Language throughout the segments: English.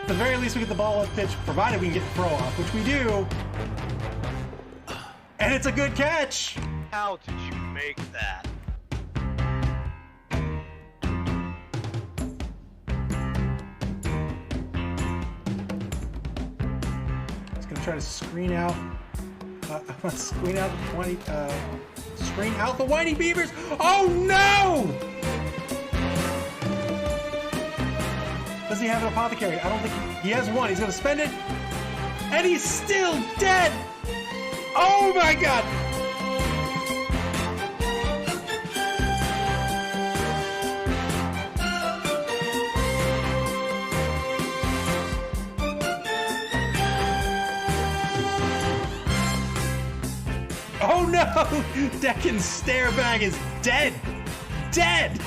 the very least, we get the ball up pitch, provided we can get the throw off, which we do. And it's a good catch. How did you make that? He's gonna try to screen out. Screen out the 20. Screen out the Whining Beavers. Oh no! Does he have an apothecary? I don't think he has one. He's gonna spend it, and he's still dead. Oh my god! Oh no! Deccan's stare bag is dead! Dead!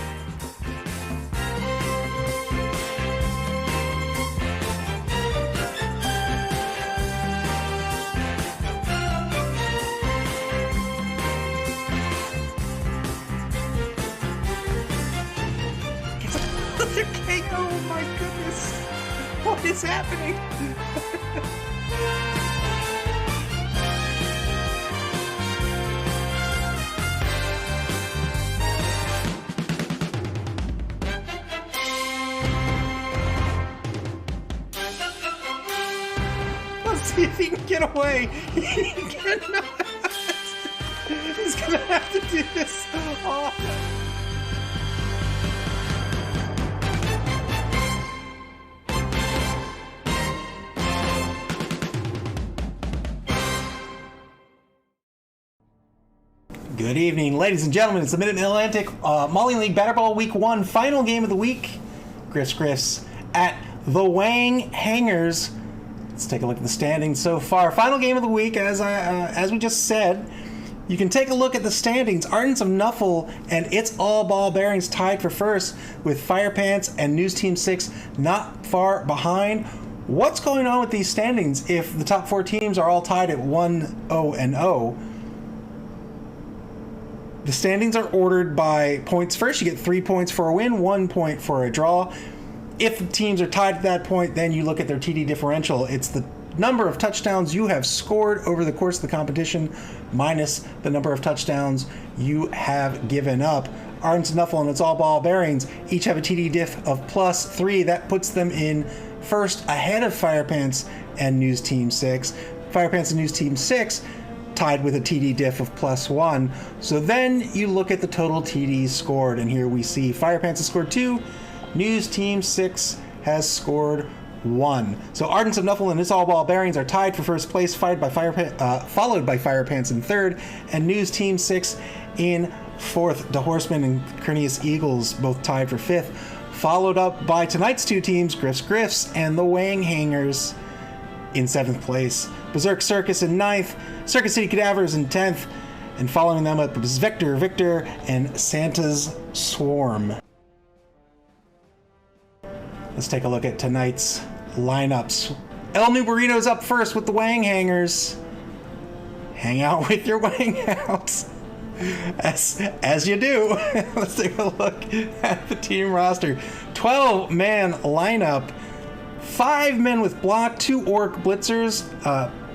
Oh my goodness! What is happening? Let's see if he can get away. He cannot. He's gonna have to do this. Oh. Good evening, ladies and gentlemen. It's the Mid-Atlantic Molly League Batter Ball Week 1 final game of the week. Grifts at the Wäng Hängërz. Let's take a look at the standings so far. Final game of the week, as we just said. You can take a look at the standings. Ardents of Nuffle and It's All Ball Bearings tied for first, with Fire Pants and News Team 6 not far behind. What's going on with these standings if the top 4 teams are all tied at 1-0-0? The standings are ordered by points first. You get 3 points for a win, 1 point for a draw. If the teams are tied at that point, then you look at their TD differential. It's the number of touchdowns you have scored over the course of the competition minus the number of touchdowns you have given up. Ardents of Nuffle and It's All Ball Bearings each have a TD diff of +3. That puts them in first ahead of Fire Pants and News Team 6. Fire Pants and News Team 6 tied with a TD diff of +1. So then you look at the total TDs scored, and here we see Fire Pants has scored 2, News Team 6 has scored 1. So Ardents of Nuffle and It's All Ball Bearings are tied for first place, followed by Fire Pants in third, and News Team 6 in fourth. The Horsemen and Corneous Eagles both tied for fifth, followed up by tonight's 2 teams, Grifts and the Wäng Hängërz in 7th place. Berserk Circus in 9th, Circus City Cadavers in 10th, and following them up is Victor, and Santa's Swarm. Let's take a look at tonight's lineups. El New Burrito's up first with the Wäng Hängërz. Hang out with your Wäng outs. As you do. Let's take a look at the team roster. 12-man lineup. 5 men with block, 2 orc blitzers,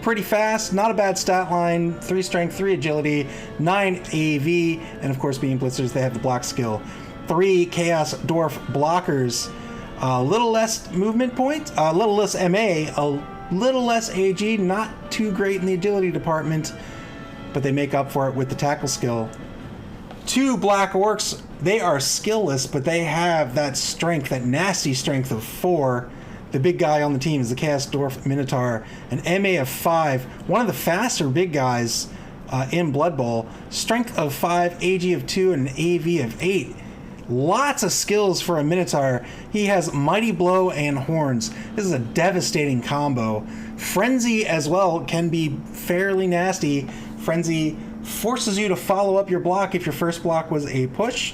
pretty fast, not a bad stat line, 3 strength, 3 agility, 9 AV, and of course being blitzers, they have the block skill. 3 chaos dwarf blockers, a little less movement points, a little less MA, a little less AG, not too great in the agility department, but they make up for it with the tackle skill. 2 black orcs, they are skillless, but they have that strength, that nasty strength of 4. The big guy on the team is the Chaos Dwarf Minotaur, an MA of 5, one of the faster big guys in Blood Bowl. Strength of 5, AG of 2, and an AV of 8. Lots of skills for a Minotaur. He has Mighty Blow and Horns. This is a devastating combo. Frenzy as well can be fairly nasty. Frenzy forces you to follow up your block if your first block was a push.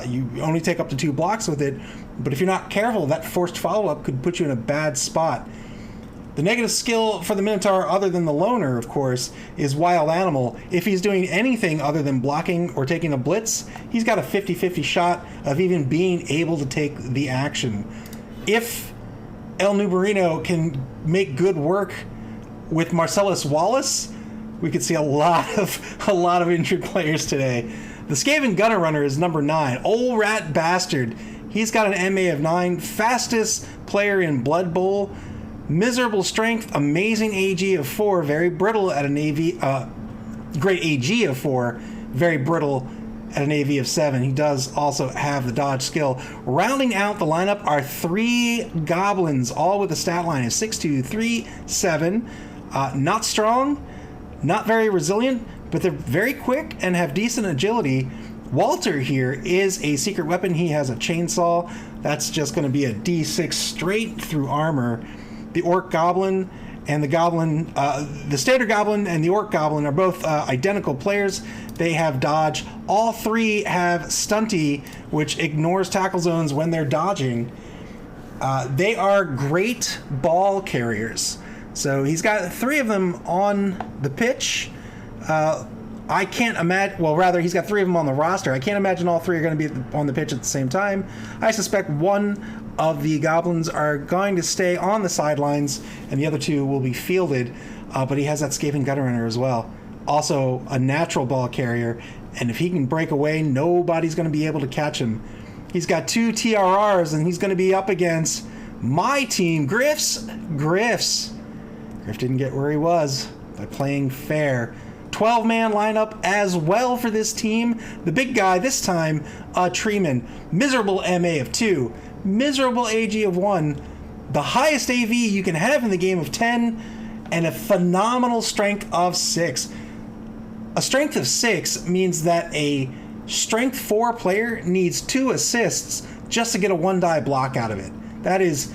You only take up to 2 blocks with it, but if you're not careful, that forced follow-up could put you in a bad spot. The negative skill for the Minotaur, other than the Loner, of course, is Wild Animal. If he's doing anything other than blocking or taking a blitz, he's got a 50-50 shot of even being able to take the action. If El Nubarino can make good work with Marcellus Wallace, we could see a lot of injured players today. The Skaven Gunner Runner is number 9. Old Rat Bastard. He's got an MA of 9. Fastest player in Blood Bowl. Miserable strength. Amazing AG of 4. Very brittle at an AV. Great AG of 4. Very brittle at an AV of 7. He does also have the dodge skill. Rounding out the lineup are 3 goblins, all with a stat line of 6'2", 3'7". Not strong, not very resilient, but they're very quick and have decent agility. Walter here is a secret weapon. He has a chainsaw. That's just going to be a D6 straight through armor. The Orc Goblin and the Goblin, the Standard Goblin and the Orc Goblin are both identical players. They have dodge. All 3 have stunty, which ignores tackle zones when they're dodging. They are great ball carriers. So he's got 3 of them on the pitch. I can't imagine, well, rather, he's got 3 of them on the roster. I can't imagine all 3 are going to be on the pitch at the same time. I suspect one of the goblins are going to stay on the sidelines, and the other 2 will be fielded. But he has that Skaven Gunner Runner as well. Also, a natural ball carrier, and if he can break away, nobody's going to be able to catch him. He's got 2 TRRs, and he's going to be up against my team, Grifts. Griff didn't get where he was by playing fair. 12-man lineup as well for this team. The big guy this time, Treeman. Miserable MA of 2. Miserable AG of 1. The highest AV you can have in the game of 10. And a phenomenal strength of 6. A strength of 6 means that a strength 4 player needs 2 assists just to get a 1-die block out of it. That is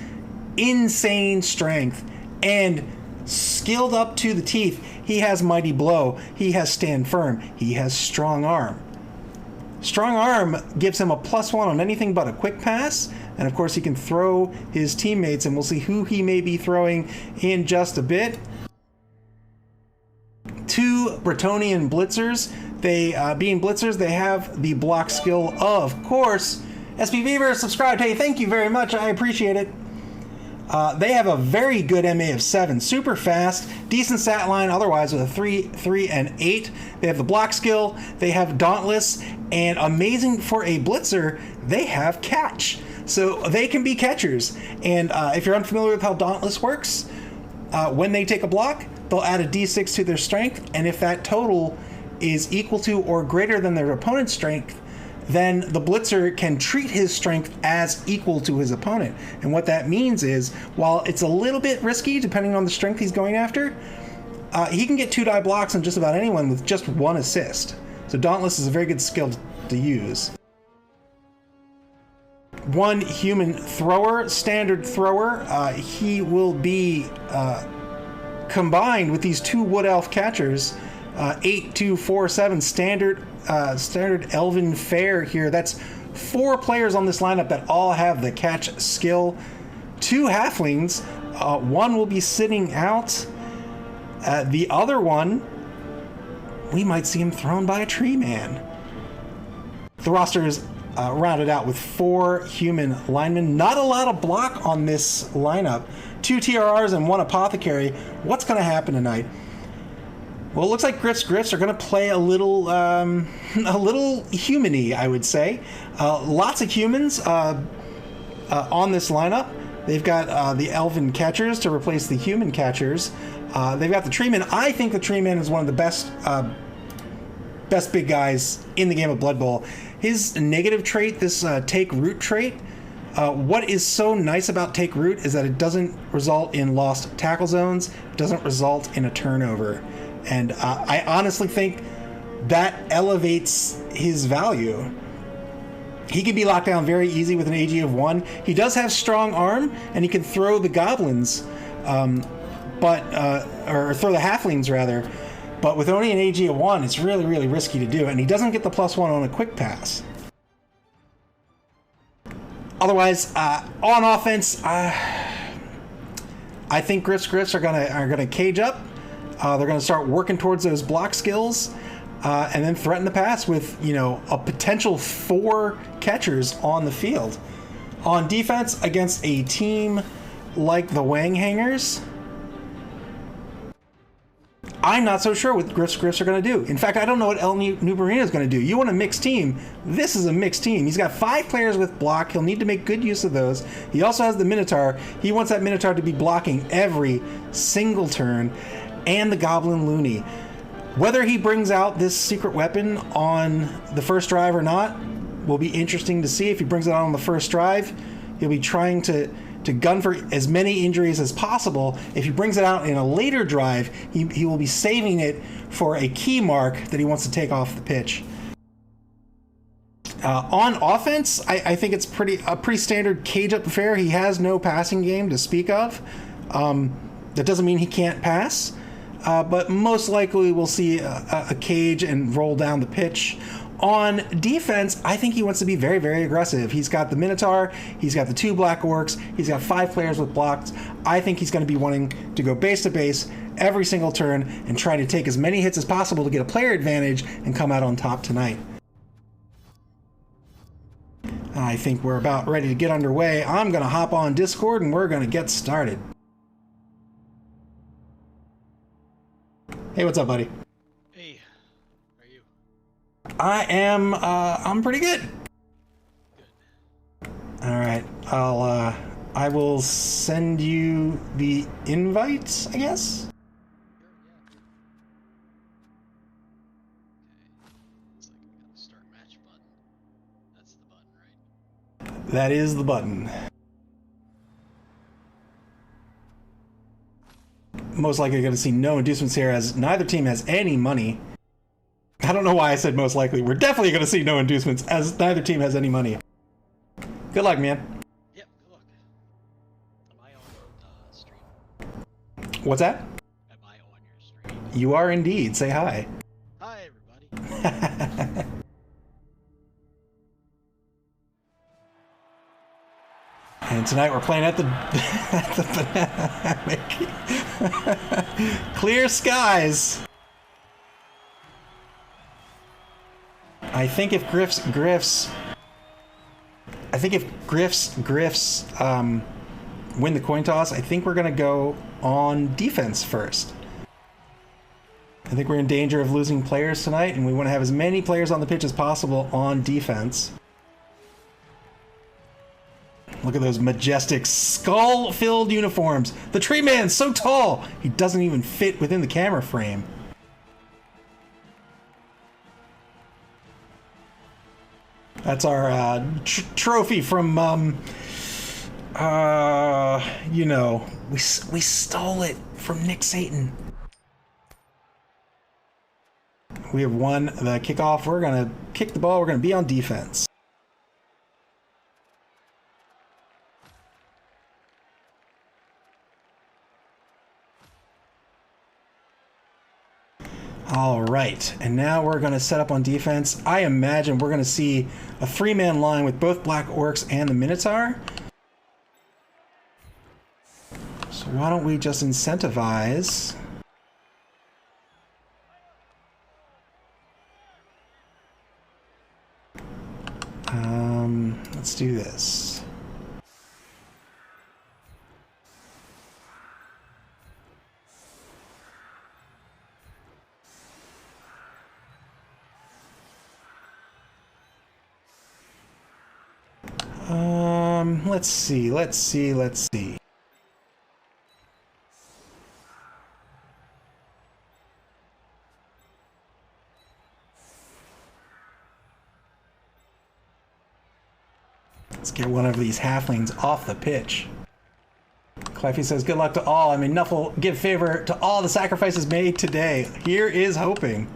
insane strength. And skilled up to the teeth. He has Mighty Blow. He has Stand Firm. He has Strong Arm. Strong Arm gives him a +1 on anything but a quick pass. And of course he can throw his teammates, and we'll see who he may be throwing in just a bit. 2 Bretonnian Blitzers. They, being Blitzers, they have the block skill of course. SB Beaver, subscribed. Hey, thank you very much. I appreciate it. They have a very good MA of 7, super fast, decent stat line otherwise with a 3, 3, and 8. They have the block skill, they have Dauntless, and amazing for a blitzer, they have catch. So they can be catchers. And if you're unfamiliar with how Dauntless works, when they take a block, they'll add a D6 to their strength, and if that total is equal to or greater than their opponent's strength, then the blitzer can treat his strength as equal to his opponent. And what that means is, while it's a little bit risky depending on the strength he's going after, he can get 2-die blocks on just about anyone with just 1 assist. So Dauntless is a very good skill to use. 1 human thrower, standard thrower. He will be combined with these 2 wood elf catchers. 8, 2, 4, 7 standard elven fair here. That's 4 players on this lineup that all have the catch skill. 2 halflings. 1 will be sitting out. The other one, we might see him thrown by a tree man. The roster is rounded out with 4 human linemen. Not a lot of block on this lineup. 2 TRRs and 1 apothecary. What's going to happen tonight? Well, it looks like Grifts are going to play a little human-y, I would say. Lots of humans on this lineup. They've got the elven catchers to replace the human catchers. They've got the treeman. I think the treeman is one of the best big guys in the game of Blood Bowl. His negative trait, this take root trait, what is so nice about take root is that it doesn't result in lost tackle zones. It doesn't result in a turnover. And I honestly think that elevates his value. He can be locked down very easy with an AG of 1. He does have strong arm, and he can throw the goblins, or throw the halflings rather. But with only an AG of 1, it's really, really risky to do. And he doesn't get the +1 on a quick pass. Otherwise, on offense, I think Grifts are gonna cage up. They're going to start working towards those block skills, and then threaten the pass with, a potential 4 catchers on the field. On defense, against a team like the Wäng Hängërz. I'm not so sure what Grifts are going to do. In fact, I don't know what El Nubarino is going to do. You want a mixed team. This is a mixed team. He's got 5 players with block. He'll need to make good use of those. He also has the Minotaur. He wants that Minotaur to be blocking every single turn. And the Goblin Looney. Whether he brings out this secret weapon on the first drive or not will be interesting to see. If he brings it out on the first drive, he'll be trying to gun for as many injuries as possible. If he brings it out in a later drive, he will be saving it for a key mark that he wants to take off the pitch. On offense, I think it's a pretty standard cage-up affair. He has no passing game to speak of. That doesn't mean he can't pass, but most likely we'll see a cage and roll down the pitch. On defense, I think he wants to be very, very aggressive. He's got the Minotaur, he's got the 2 Black Orcs, he's got 5 players with blocks. I think he's going to be wanting to go base to base every single turn and try to take as many hits as possible to get a player advantage and come out on top tonight. I think we're about ready to get underway. I'm going to hop on Discord and we're going to get started. Hey, what's up, buddy? I'm pretty good. All right, I will send you the invite, I guess. It's like I got the start match button. That's the button, right? That is the button. Most likely going to see no inducements here, as neither team has any money. I don't know why I said most likely. We're definitely going to see no inducements, as neither team has any money. Good luck, man. Yep, good luck. Am I on stream? What's that? Am I on your stream? You are indeed. Say hi. Hi, everybody. And tonight we're playing at the, Clear skies. I think if Grifts win the coin toss, I think we're gonna go on defense first. I think we're in danger of losing players tonight, and we want to have as many players on the pitch as possible on defense. Look at those majestic skull-filled uniforms. The tree man's so tall, he doesn't even fit within the camera frame. That's our trophy from, you know, we stole it from Nick Satan. We have won the kickoff. We're going to kick the ball. We're going to be on defense. All right, and now we're going to set up on defense. I imagine we're going to see a 3-man line with both Black Orcs and the Minotaur. So why don't we just incentivize? Let's do this. Let's see. Let's get one of these halflings off the pitch. Cleffy says, good luck to all. I mean, enough will give favor to all the sacrifices made today. Here is hoping.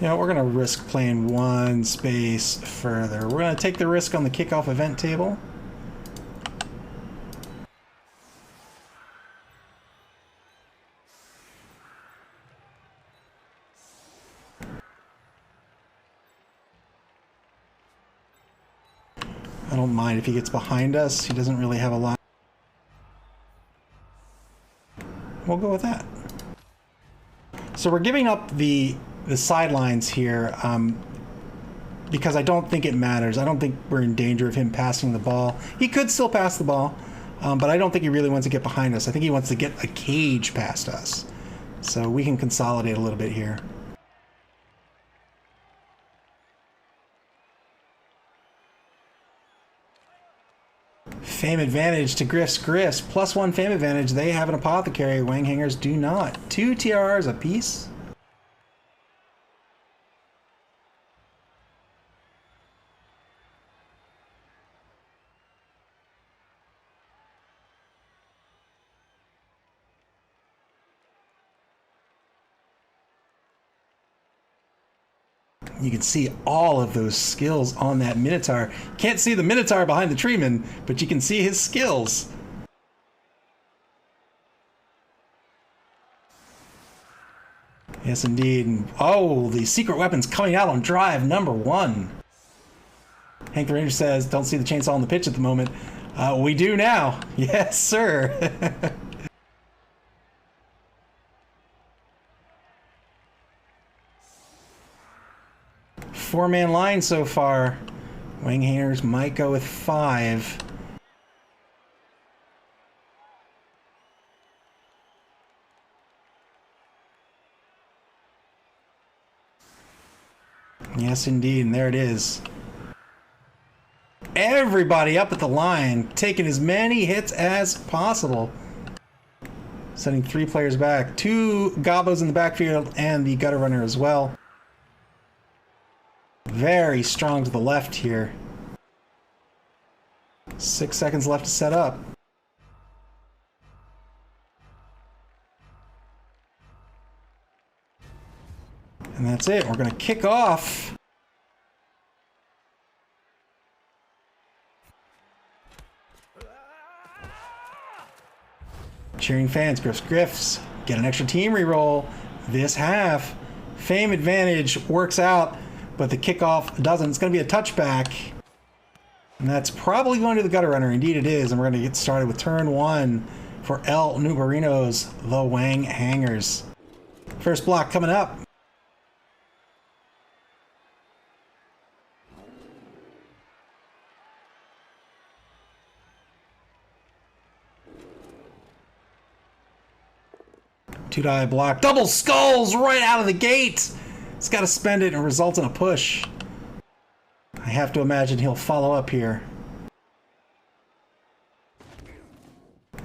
You know, we're going to risk playing one space further. We're going to take the risk on the kickoff event table. I don't mind if he gets behind us. He doesn't really have a lot. We'll go with that. So we're giving up the sidelines here because I don't think it matters. I don't think we're in danger of him passing the ball. He could still pass the ball, but I don't think he really wants to get behind us. I think he wants to get a cage past us. So we can consolidate a little bit here. Fame advantage to Griff's Grifts. +1 fame advantage. They have an apothecary. Wäng Hängërz do not. 2 TRRs apiece. You can see all of those skills on that Minotaur. Can't see the Minotaur behind the treeman, but you can see his skills. Yes, indeed. And, oh, the secret weapon's coming out on drive number 1. Hank the Ranger says, don't see the chainsaw on the pitch at the moment. We do now. Yes, sir. 4-man line so far. Wäng Hängërz might go with 5. Yes, indeed, and there it is. Everybody up at the line, taking as many hits as possible. Sending 3 players back. 2 Gobos in the backfield and the gutter runner as well. Very strong to the left here. 6 seconds left to set up. And that's it. We're going to kick off. Cheering fans, Grifts get an extra team reroll this half. Fame advantage works out, but the kickoff doesn't. It's going to be a touchback. And that's probably going to the gutter runner. Indeed it is. And we're going to get started with turn 1 for El Nubarino's the Wäng Hängërz. First block coming up. Two-die block. Double skulls right out of the gate. It's got to spend it and result in a push. I have to imagine he'll follow up here.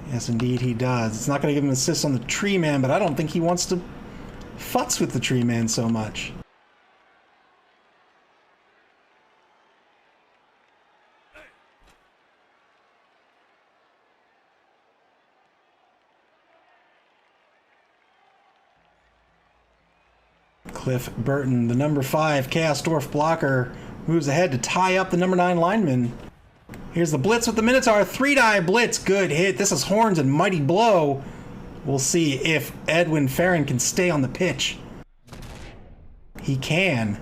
Yes, indeed he does. It's not going to give him assists on the tree man, but I don't think he wants to futz with the tree man so much. Cliff Burton, the number 5 Chaos Dwarf blocker, moves ahead to tie up the number 9 lineman. Here's the blitz with the Minotaur. 3-die blitz. Good hit. This is Horns and Mighty Blow. We'll see if Edwin Farron can stay on the pitch. He can.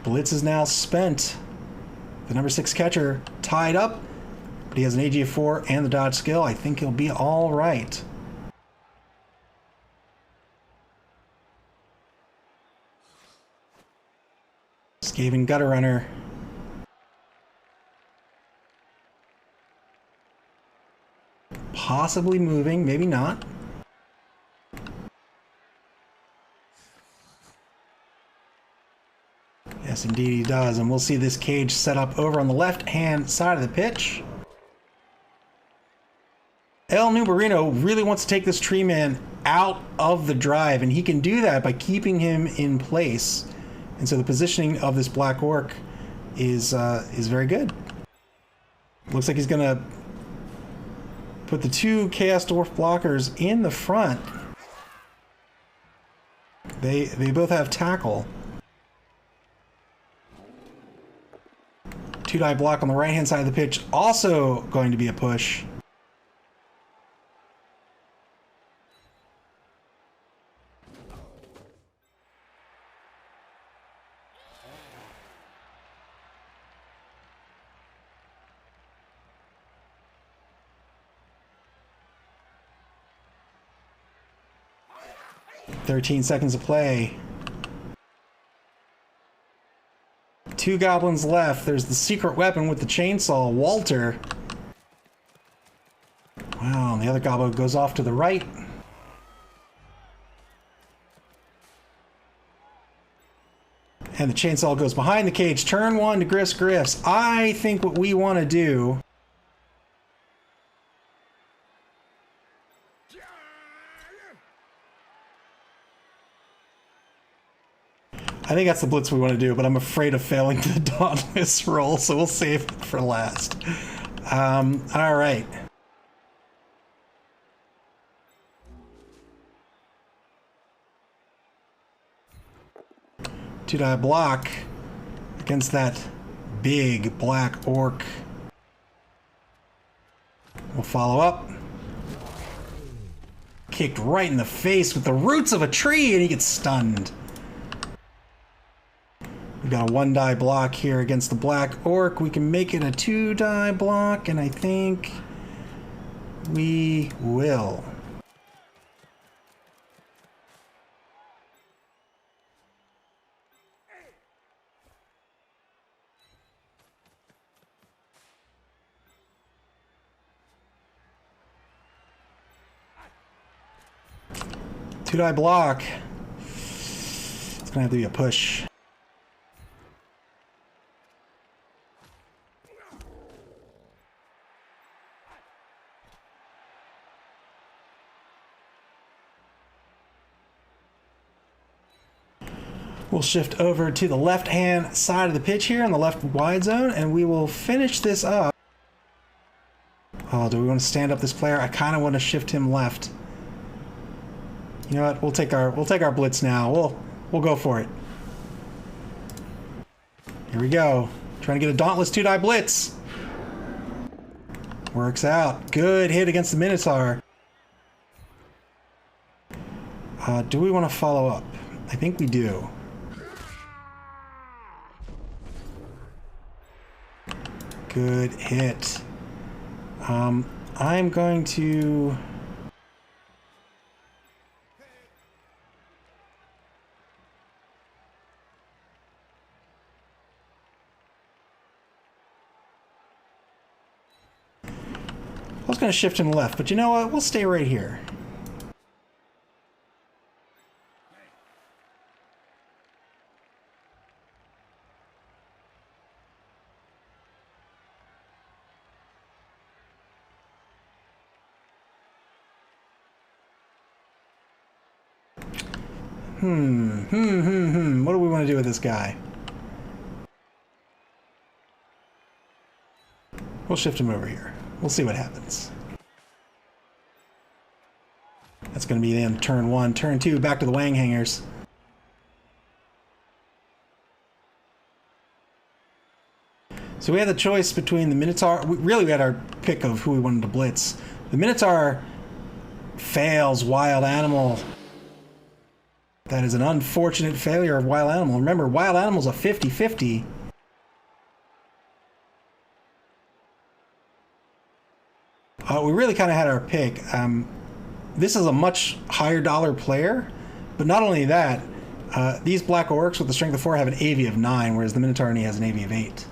Blitz is now spent. The number 6 catcher tied up, but he has an AG of 4 and the dodge skill. I think he'll be all right. Skaven gutter runner. Possibly moving, maybe not. Yes, indeed he does. And we'll see this cage set up over on the left-hand side of the pitch. El Nubarino really wants to take this tree man out of the drive, and he can do that by keeping him in place. And so the positioning of this Black Orc is very good. Looks like he's going to put the 2 Chaos Dwarf blockers in the front. They both have tackle. 2-die block on the right-hand side of the pitch, also going to be a push. 13 seconds to play. 2 goblins left. There's the secret weapon with the chainsaw, Walter. Wow, and the other goblin goes off to the right. And the chainsaw goes behind the cage. Turn 1 to Grifts. I think what we want to do... I think that's the blitz we want to do, but I'm afraid of failing the Dauntless roll, so we'll save it for last. All right. Two-die block against that big black orc. We'll follow up. Kicked right in the face with the roots of a tree, and he gets stunned. We got a 1-die block here against the black orc. We can make it a 2-die block, and I think we will. Two-die block. It's gonna have to be a push. We'll shift over to the left-hand side of the pitch here in the left wide zone, and we will finish this up. Oh, do we want to stand up this player? I kind of want to shift him left. You know what? We'll take our blitz now. We'll go for it. Here we go. Trying to get a dauntless 2-die blitz. Works out. Good hit against the Minotaur. Do we want to follow up? I think we do. Good hit. I'm going to... I was going to shift him left, but you know what? We'll stay right here. What do we want to do with this guy? We'll shift him over here. We'll see what happens. That's going to be the end of turn 1. Turn 2, back to the Wäng Hängërz. So we had the choice between the Minotaur. We had our pick of who we wanted to blitz. The Minotaur fails Wild Animal. That is an unfortunate failure of Wild Animal. Remember, Wild Animal's a 50-50. We really kind of had our pick. This is a much higher dollar player, but not only that, these black orcs with the strength of 4 have an AV of 9, whereas the Minotaur only has an AV of 8.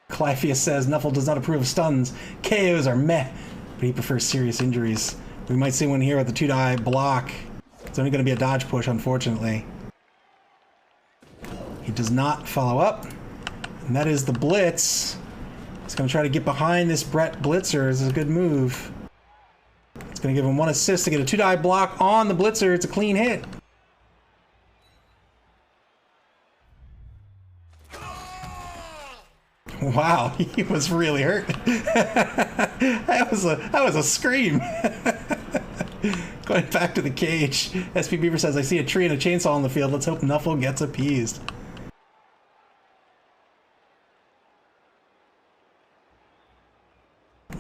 Clypheus says, Nuffle does not approve of stuns. KOs are meh, but he prefers serious injuries. We might see one here with the 2-die block. It's only going to be a dodge push, unfortunately. He does not follow up, and that is the blitz. He's going to try to get behind this Brett Blitzer. This is a good move. It's going to give him 1 assist to get a 2-die block on the Blitzer. It's a clean hit. Wow, he was really hurt. that was a scream. Going back to the cage, SP Beaver says, I see a tree and a chainsaw in the field. Let's hope Nuffle gets appeased.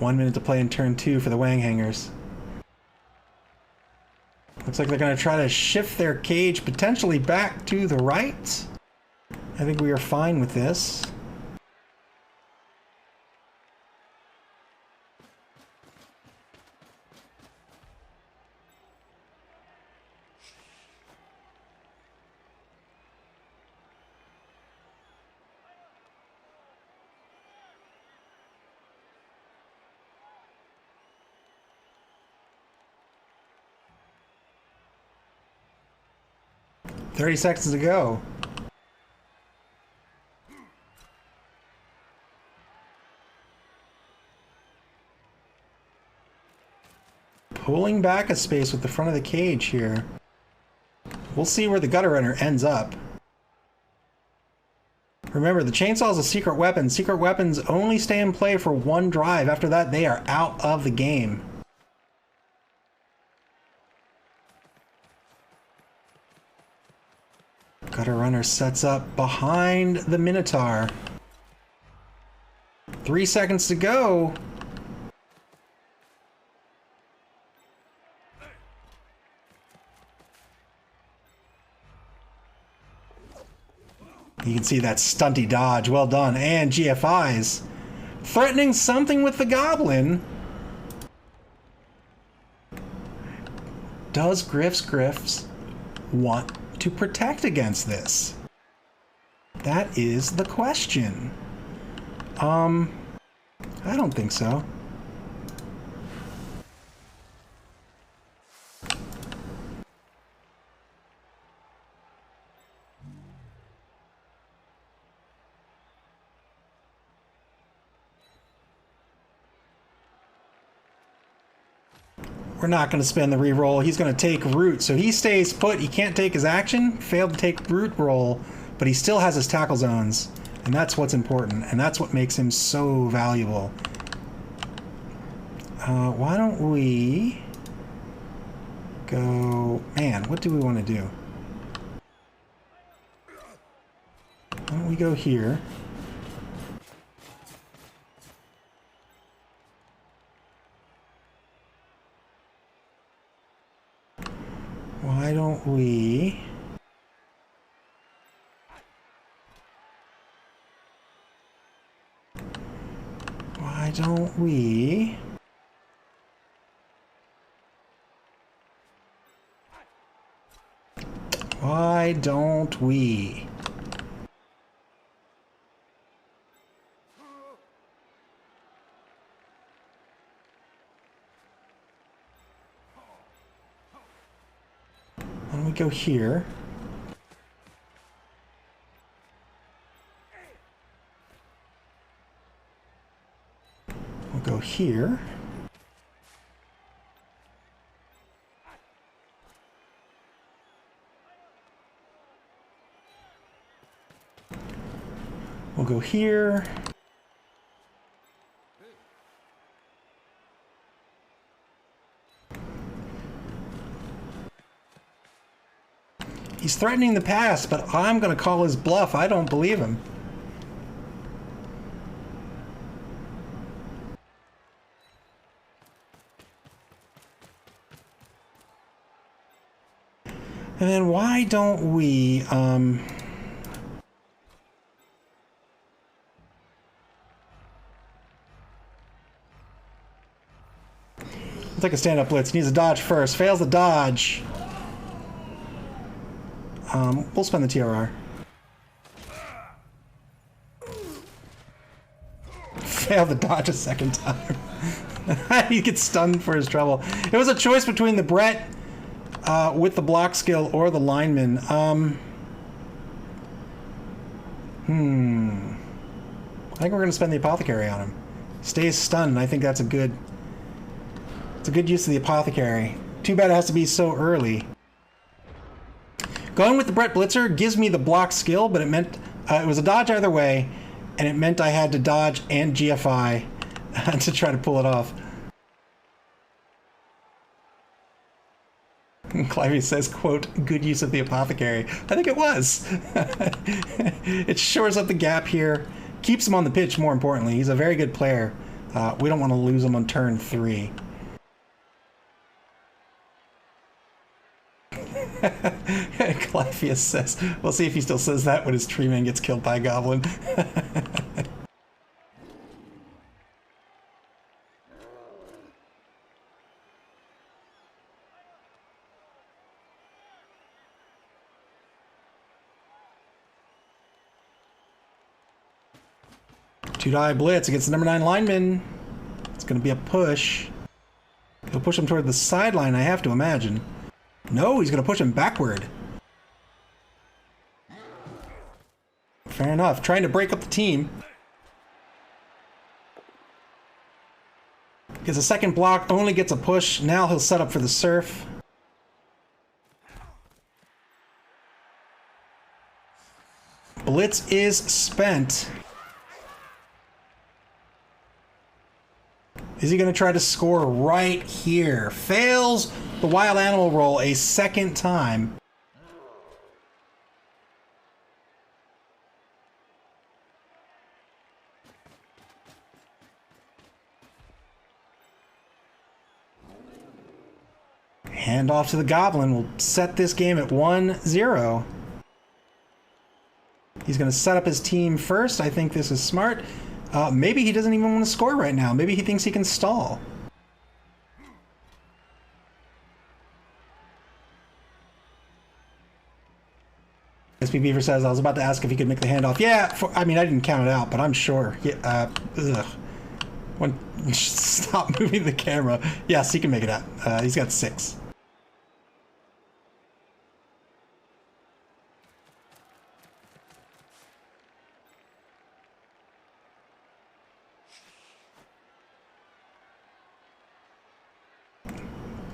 One minute to play in turn 2 for the Wäng Hängërz. Looks like they're going to try to shift their cage potentially back to the right. I think we are fine with this. 30 seconds to go. Pulling back a space with the front of the cage here. We'll see where the gutter runner ends up. Remember, the chainsaw is a secret weapon. Secret weapons only stay in play for one drive. After that, they are out of the game. Gutter runner sets up behind the Minotaur. 3 seconds to go. You can see that stunty dodge. Well done. And GFIs. Threatening something with the goblin. Does Grifts want to protect against this? That is the question. I don't think so. We're not going to spend the reroll. He's going to take root, so he stays put. He can't take his action. Failed to take root roll, but he still has his tackle zones, and that's what's important, and that's what makes him so valuable. Why don't we go... Man, what do we want to do? Why don't we go here? Why don't we... Why don't we... Why don't we... Why don't we go here? We'll go here. We'll go here. He's threatening the pass, but I'm going to call his bluff. I don't believe him. And then why don't we... Take a stand-up blitz. Needs a dodge first. Fails the dodge. We'll spend the TRR. Failed the dodge a second time. He gets stunned for his trouble. It was a choice between the Brett with the block skill or the lineman. I think we're going to spend the apothecary on him. Stays stunned. I think that's a good... It's a good use of the apothecary. Too bad it has to be so early. Going with the Brett Blitzer gives me the block skill, but it meant it was a dodge either way, and it meant I had to dodge and GFI to try to pull it off. Clivey says, quote, good use of the apothecary. I think it was. It shores up the gap here. Keeps him on the pitch, more importantly. He's a very good player. We don't want to lose him on turn 3. Clivius says, we'll see if he still says that when his tree man gets killed by a goblin. Two-die blitz against the number 9 lineman. It's going to be a push. He'll push him toward the sideline, I have to imagine. No, he's going to push him backward. Fair enough. Trying to break up the team. Gets a second block, only gets a push. Now he'll set up for the surf. Blitz is spent. Is he going to try to score right here? Fails the wild animal roll a second time. Hand off to the Goblin. We'll set this game at 1-0. He's going to set up his team first. I think this is smart. Maybe he doesn't even want to score right now. Maybe he thinks he can stall. SP Beaver says, I was about to ask if he could make the handoff. Yeah, I mean, I didn't count it out, but I'm sure. Yeah, stop moving the camera. Yes, he can make it out. He's got 6.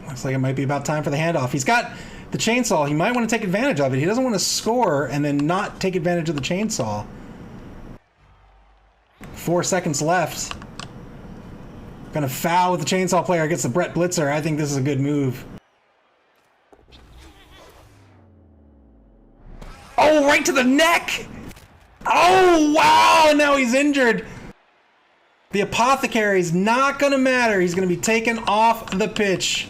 Looks like it might be about time for the handoff. He's got the chainsaw. He might want to take advantage of it. He doesn't want to score and then not take advantage of the chainsaw. 4 seconds left. Gonna foul with the chainsaw player against the Brett Blitzer. I think this is a good move. Oh, right to the neck! Oh, wow! And now he's injured. The apothecary's not gonna matter. He's gonna be taken off the pitch.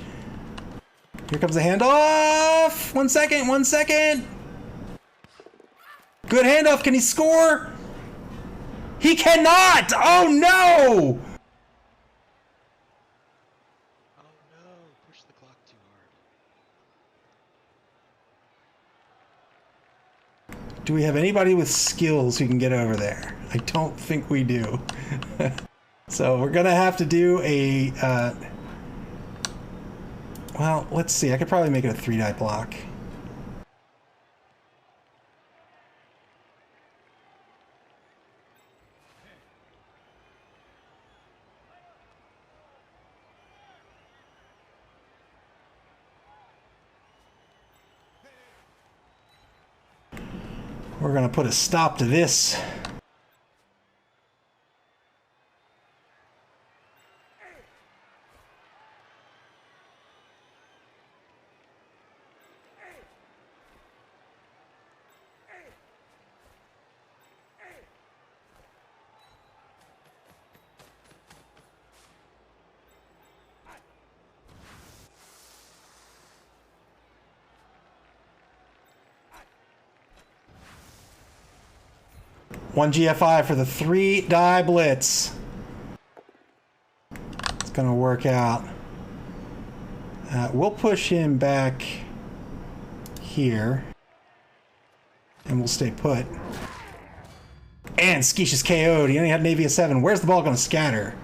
Here comes the handoff. 1 second, 1 second. Good handoff. Can he score? He cannot! Oh no! Oh no, push the clock too hard. Do we have anybody with skills who can get over there? I don't think we do. So we're gonna have to do a, well, let's see. I could probably make it a 3-die block. We're gonna put a stop to this. One GFI for the 3-die blitz. It's gonna work out. We'll push him back here. And we'll stay put. And Skeesh is KO'd. He only had an AV of 7. Where's the ball gonna scatter?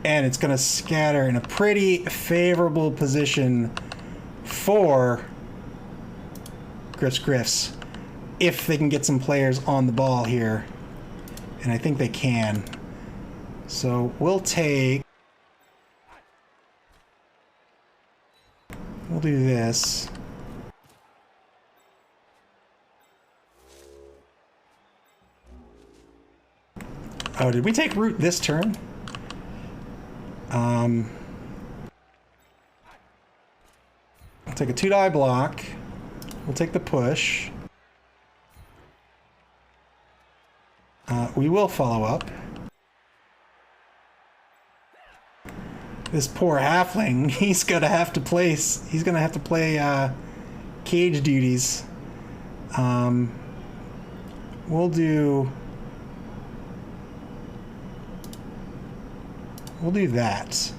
And it's gonna scatter in a pretty favorable position for Grifts, if they can get some players on the ball here, and I think they can. So we'll do this. Oh, did we take root this turn? I'll take a 2-die block. We'll take the push. We will follow up. This poor halfling, he's gonna have to play cage duties. We'll do that.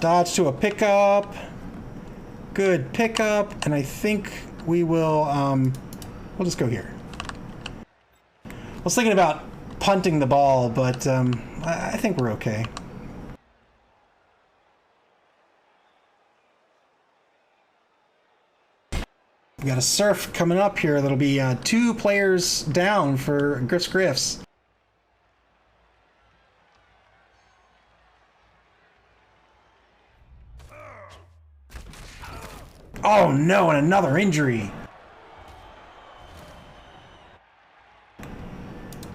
Dodge to a pickup. Good pickup. And I think we will, we'll just go here. I was thinking about punting the ball, but I think we're okay. We got a surf coming up here that'll be 2 players down for Grifts. Oh no, and another injury.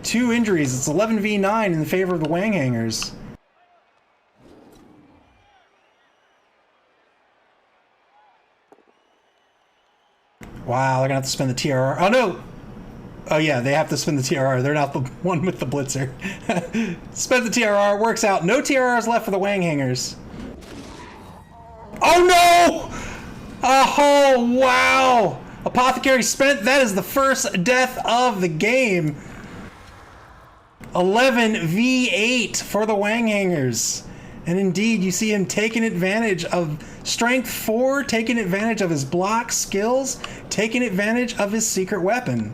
2 injuries. It's 11v9 in favor of the Wäng Hängërz. Wow, they're gonna have to spend the TRR. Oh no! Oh yeah, they have to spend the TRR. They're not the one with the blitzer. Spend the TRR, works out. No TRRs left for the Wäng Hängërz. Oh no! Oh wow! Apothecary spent. That is the first death of the game. 11v8 for the Wäng Hängërz. And indeed, you see him taking advantage of strength 4, taking advantage of his block skills, taking advantage of his secret weapon.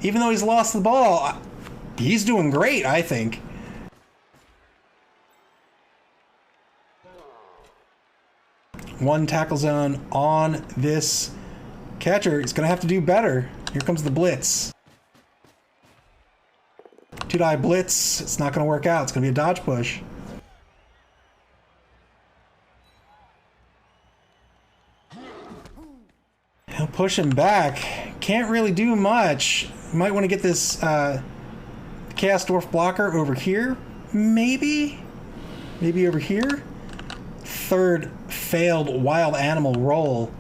Even though he's lost the ball, he's doing great, I think. One tackle zone on this catcher. He's going to have to do better. Here comes the blitz. 2-die blitz. It's not going to work out. It's going to be a dodge push. He'll push him back. Can't really do much. Might want to get this Chaos Dwarf blocker over here. Maybe? Maybe over here? Third failed wild animal roll.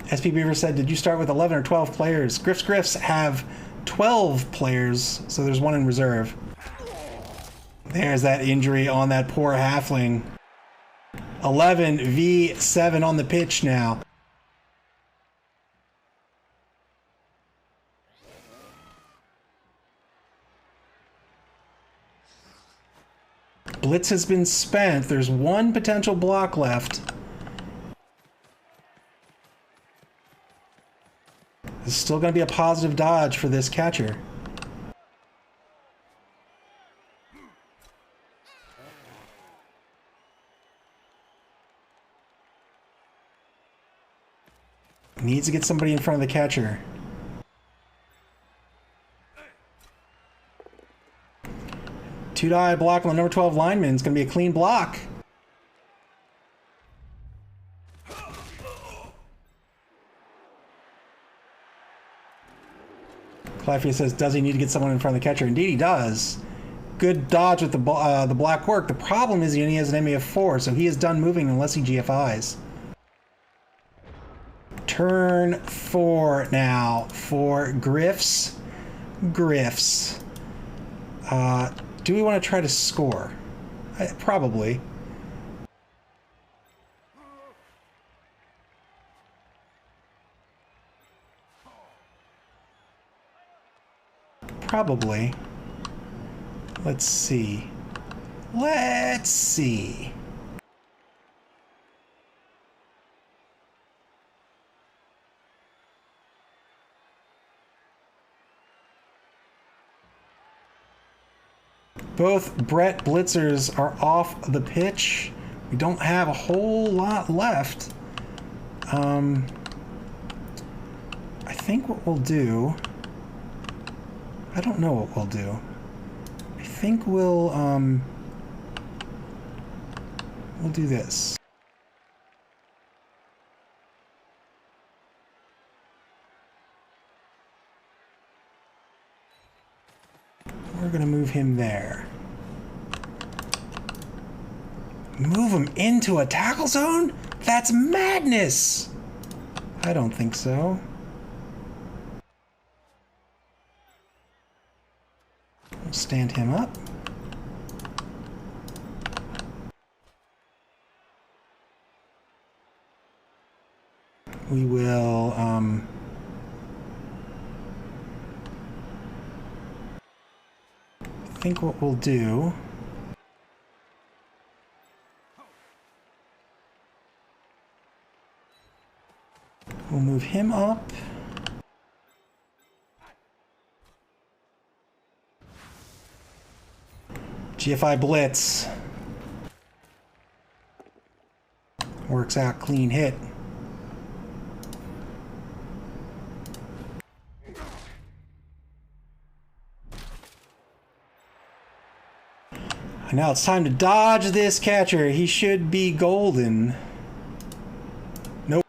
SP Beaver said, did you start with 11 or 12 players? Grifts have 12 players, so there's 1 in reserve. There's that injury on that poor halfling. 11v7 on the pitch now. Blitz has been spent. There's 1 potential block left. This is still going to be a positive dodge for this catcher. Needs to get somebody in front of the catcher. Two-die block on the number 12 lineman. It's going to be a clean block. Clefia says, does he need to get someone in front of the catcher? Indeed he does. Good dodge with the black work. The problem is he only has an MA of 4, so he is done moving unless he GFIs. Turn 4 now for Grifts. Do we want to try to score? Probably. Probably. Let's see. Let's see. Both Brett Blitzers are off the pitch. We don't have a whole lot left. I think what we'll do... I don't know what we'll do. I think we'll do this. We're gonna move him there. Move him into a tackle zone? That's madness! I don't think so. We'll stand him up. We will, I think what we'll do... We'll move him up. GFI blitz. Works out, clean hit. Now it's time to dodge this catcher. He should be golden. Nope.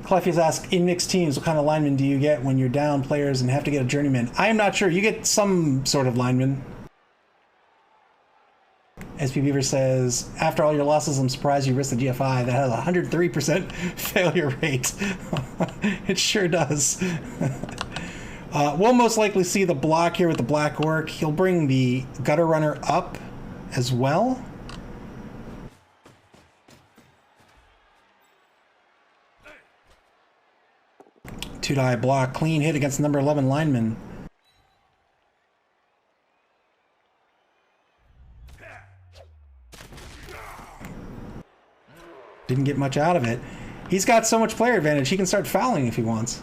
Cleffies asked, in mixed teams, what kind of lineman do you get when you're down players and have to get a journeyman? I am not sure. You get some sort of lineman. SP Beaver says, after all your losses, I'm surprised you risked the GFI. That has a 103% failure rate. It sure does. We'll most likely see the block here with the black orc. He'll bring the gutter runner up as well. Two-die block, clean hit against the number 11 lineman. Didn't get much out of it. He's got so much player advantage, he can start fouling if he wants.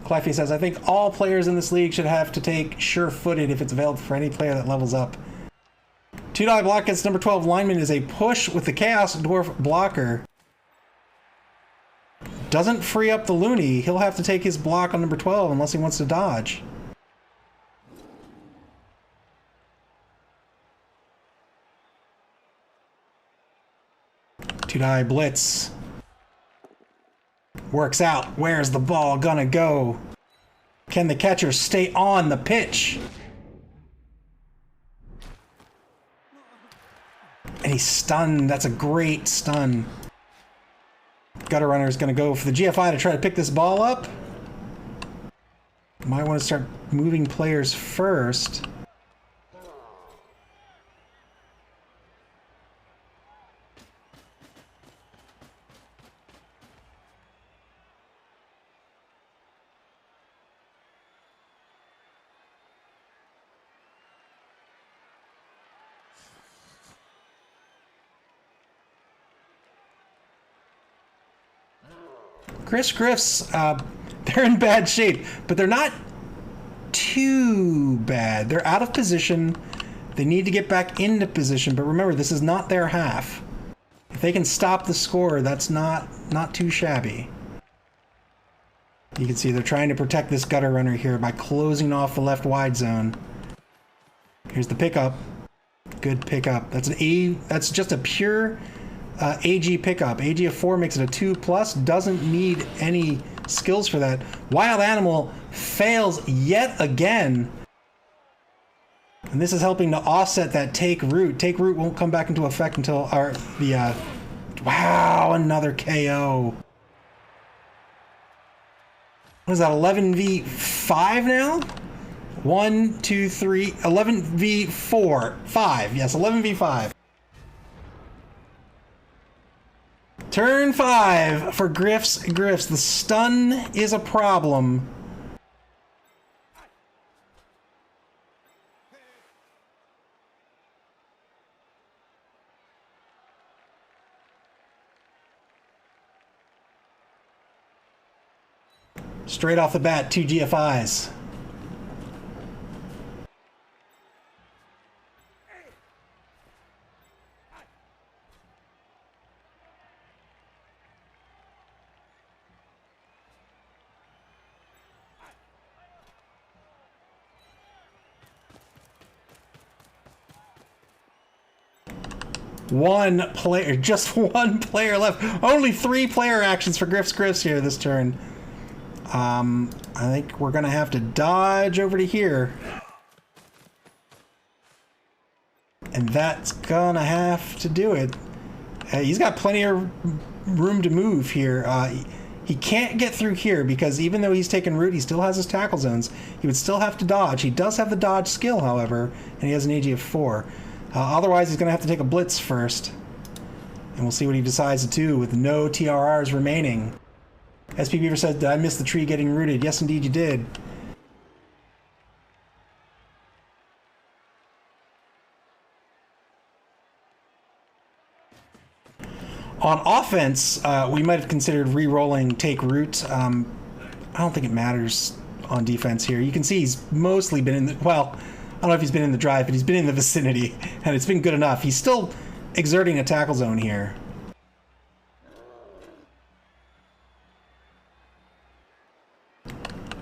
Cleffy says, I think all players in this league should have to take sure-footed if it's available for any player that levels up. Two-die block against number 12 lineman is a push with the Chaos Dwarf blocker. Doesn't free up the loony. He'll have to take his block on number 12 unless he wants to dodge. Two-die blitz. Works out. Where's the ball gonna go? Can the catcher stay on the pitch? And he's stunned. That's a great stun. Gutter runner is going to go for the GFI to try to pick this ball up. Might want to start moving players first. Grifts, they're in bad shape, but they're not too bad. They're out of position. They need to get back into position, but remember, this is not their half. If they can stop the score, that's not too shabby. You can see they're trying to protect this gutter runner here by closing off the left wide zone. Here's the pickup. Good pickup. That's just a pure AG pickup. AG of 4 makes it a 2+, doesn't need any skills for that. Wild Animal fails yet again. And this is helping to offset that take root. Take root won't come back into effect until wow, another KO. What is that, 11v5 now? 1, 2, 3, 11v4, 5. Yes, 11v5. Turn 5 for Grifts. The stun is a problem. Straight off the bat, 2 GFIs. One player, just one player left. Only 3 player actions for Grifts here this turn. I think we're gonna have to dodge over to here. And that's gonna have to do it. He's got plenty of room to move here. He can't get through here because even though he's taken root, he still has his tackle zones. He would still have to dodge. He does have the dodge skill, however, and he has an AG of 4. Otherwise, he's going to have to take a blitz first. And we'll see what he decides to do with no TRRs remaining. SP Beaver said, did I miss the tree getting rooted? Yes, indeed you did. On offense, we might have considered re-rolling take root. I don't think it matters on defense here. You can see he's mostly been in the, well, I don't know if he's been in the drive, but he's been in the vicinity, and it's been good enough. He's still exerting a tackle zone here.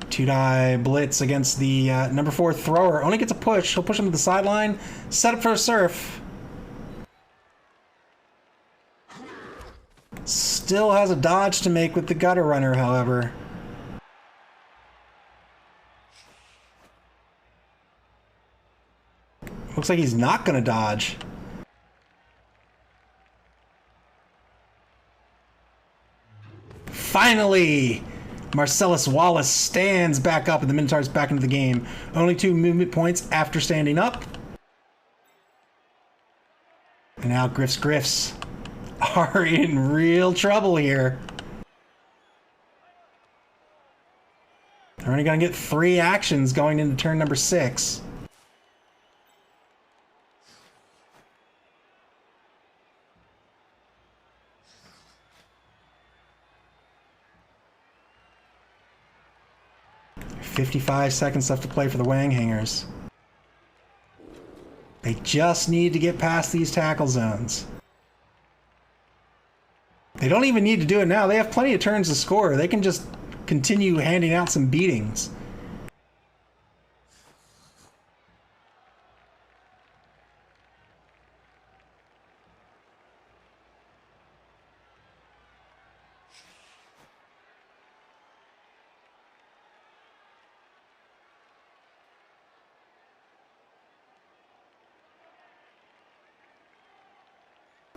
Two-die blitz against the number 4 thrower. Only gets a push. He'll push him to the sideline. Set up for a surf. Still has a dodge to make with the gutter runner, however. Looks like he's not going to dodge. Finally! Marcellus Wallace stands back up and the Minotaur's back into the game. Only 2 movement points after standing up. And now Grifts are in real trouble here. They're only going to get 3 actions going into turn number 6. "55 seconds left to play for the Wäng Hängërz. They just need to get past these tackle zones. They don't even need to do it now. They have plenty of turns to score. They can just continue handing out some beatings.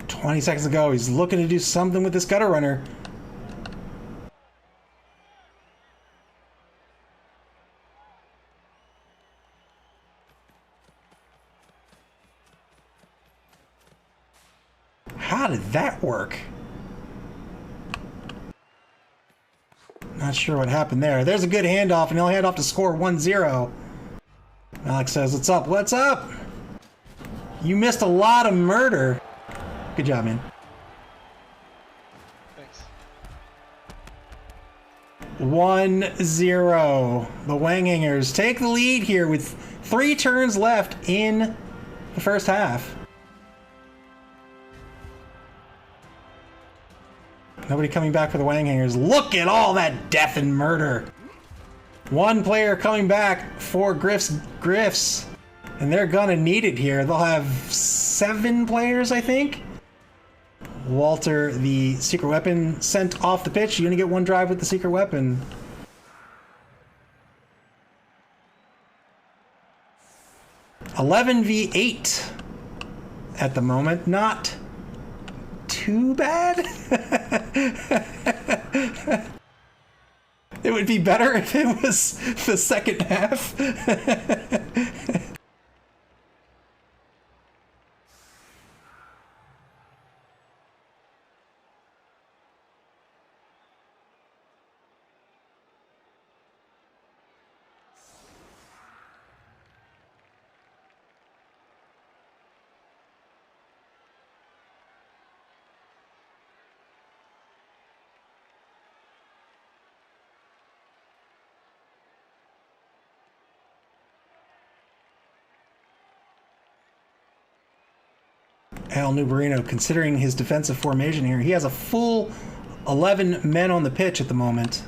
"20 seconds ago, he's looking to do something with this gutter runner. How did that work? Not sure what happened there. There's a good handoff, and he'll hand off to score 1-0. Alex says, what's up? What's up? You missed a lot of murder. Good job, man. Thanks. 1-0. The Wäng Hängërz take the lead here with 3 turns left in the first half. Nobody coming back for the Wäng Hängërz. Look at all that death and murder. 1 player coming back for Grifts. And they're gonna need it here. They'll have 7 players, I think. Walter, the secret weapon, sent off the pitch. You only get 1 drive with the secret weapon. (11v8) at the moment. Not too bad. It would be better if it was the second half. El Nubarino, considering his defensive formation here, he has a full 11 men on the pitch at the moment.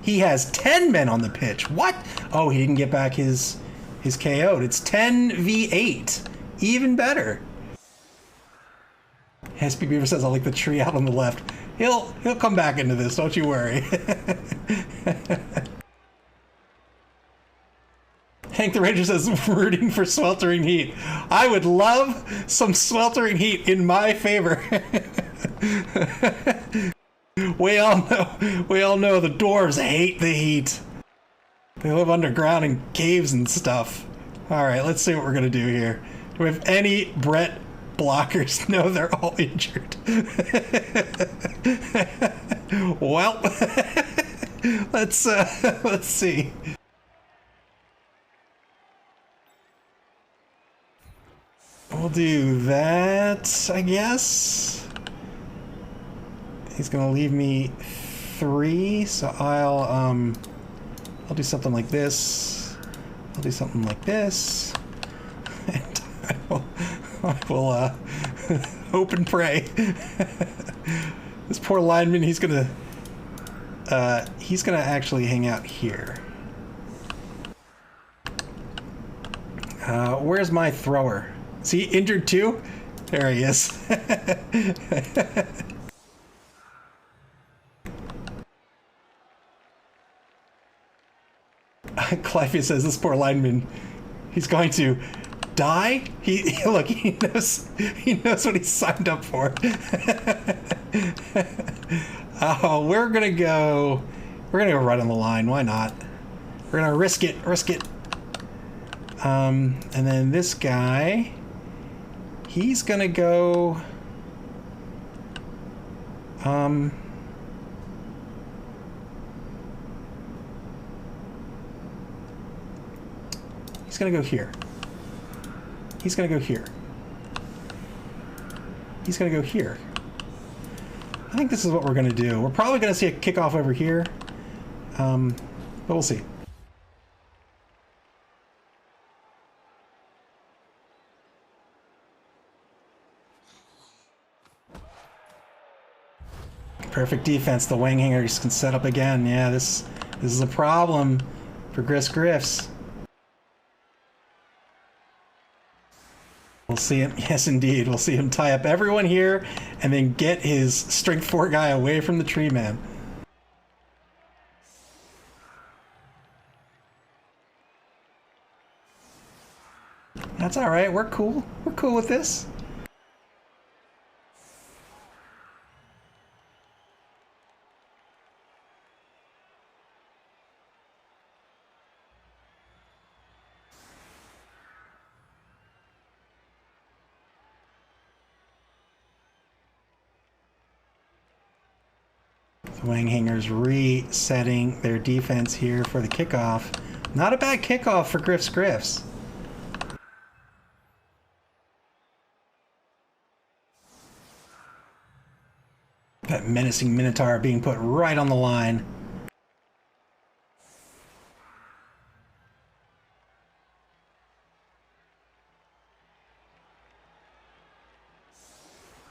He has 10 men on the pitch. What? Oh, he didn't get back his KO'd. It's 10v8. Even better. SP Beaver says, I like the tree out on the left. He'll come back into this, don't you worry. Hank the Ranger says, rooting for sweltering heat. I would love some sweltering heat in my favor. We all know the dwarves hate the heat. They live underground in caves and stuff. All right, let's see what we're gonna do here. Do we have any Brett blockers? No, they're all injured. Well, let's see. We'll do that, I guess. He's gonna leave me 3, so I'll do something like this. I'll do something like this, and I will hope and pray. This poor lineman, he's gonna actually hang out here. Where's my thrower? Is he injured too? There he is. Clive says this poor lineman, he's going to die. Look, he knows what he signed up for. Oh, we're gonna go right on the line. Why not? We're gonna risk it. And then this guy, he's gonna go. He's gonna go here. He's gonna go here. He's gonna go here. I think this is what we're gonna do. We're probably gonna see a kickoff over here, but we'll see. Perfect defense. The Wäng Hängërz can set up again. Yeah, this is a problem for Grifts. We'll see him. Yes, indeed. We'll see him tie up everyone here and then get his strength 4 guy away from the tree man. That's all right. We're cool. We're cool with this. The Wäng Hängërz resetting their defense here for the kickoff. Not a bad kickoff for Grifts. That menacing Minotaur being put right on the line.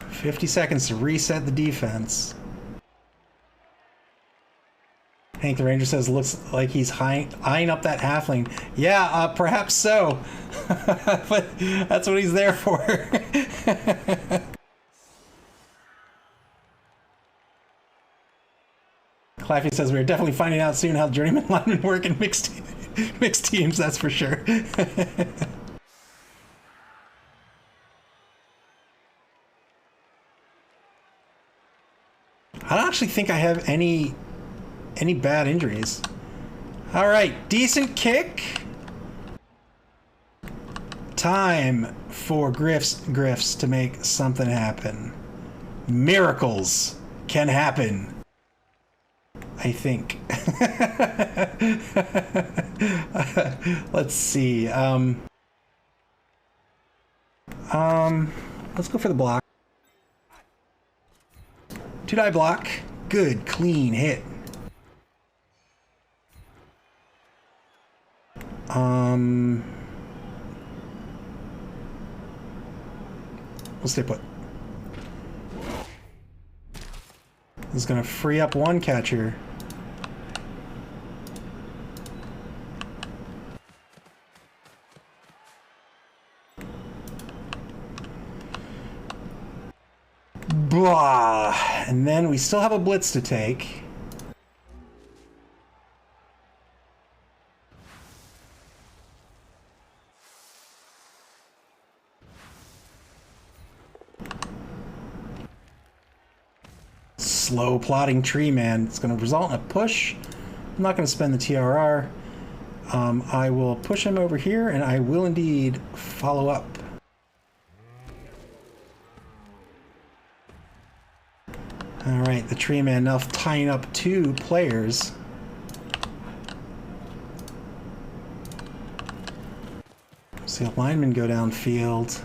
"50 seconds to reset the defense." Hank the Ranger says, looks like he's eyeing up that halfling. Yeah, perhaps so. But that's what he's there for. Claffy says, we're definitely finding out soon how journeyman linemen work in mixed teams, that's for sure. I don't actually think I have any bad injuries. All right, decent kick. Time for Grifts to make something happen. Miracles can happen, I think. Let's see. Let's go for the block. 2-die block. Good, clean hit. We'll stay put. This is gonna free up one catcher. Blah. And then we still have a blitz to take. Slow plotting tree man. It's going to result in a push. I'm not going to spend the TRR. I will push him over here, and I will indeed follow up. Alright, the tree man now tying up 2 players. See a lineman go downfield.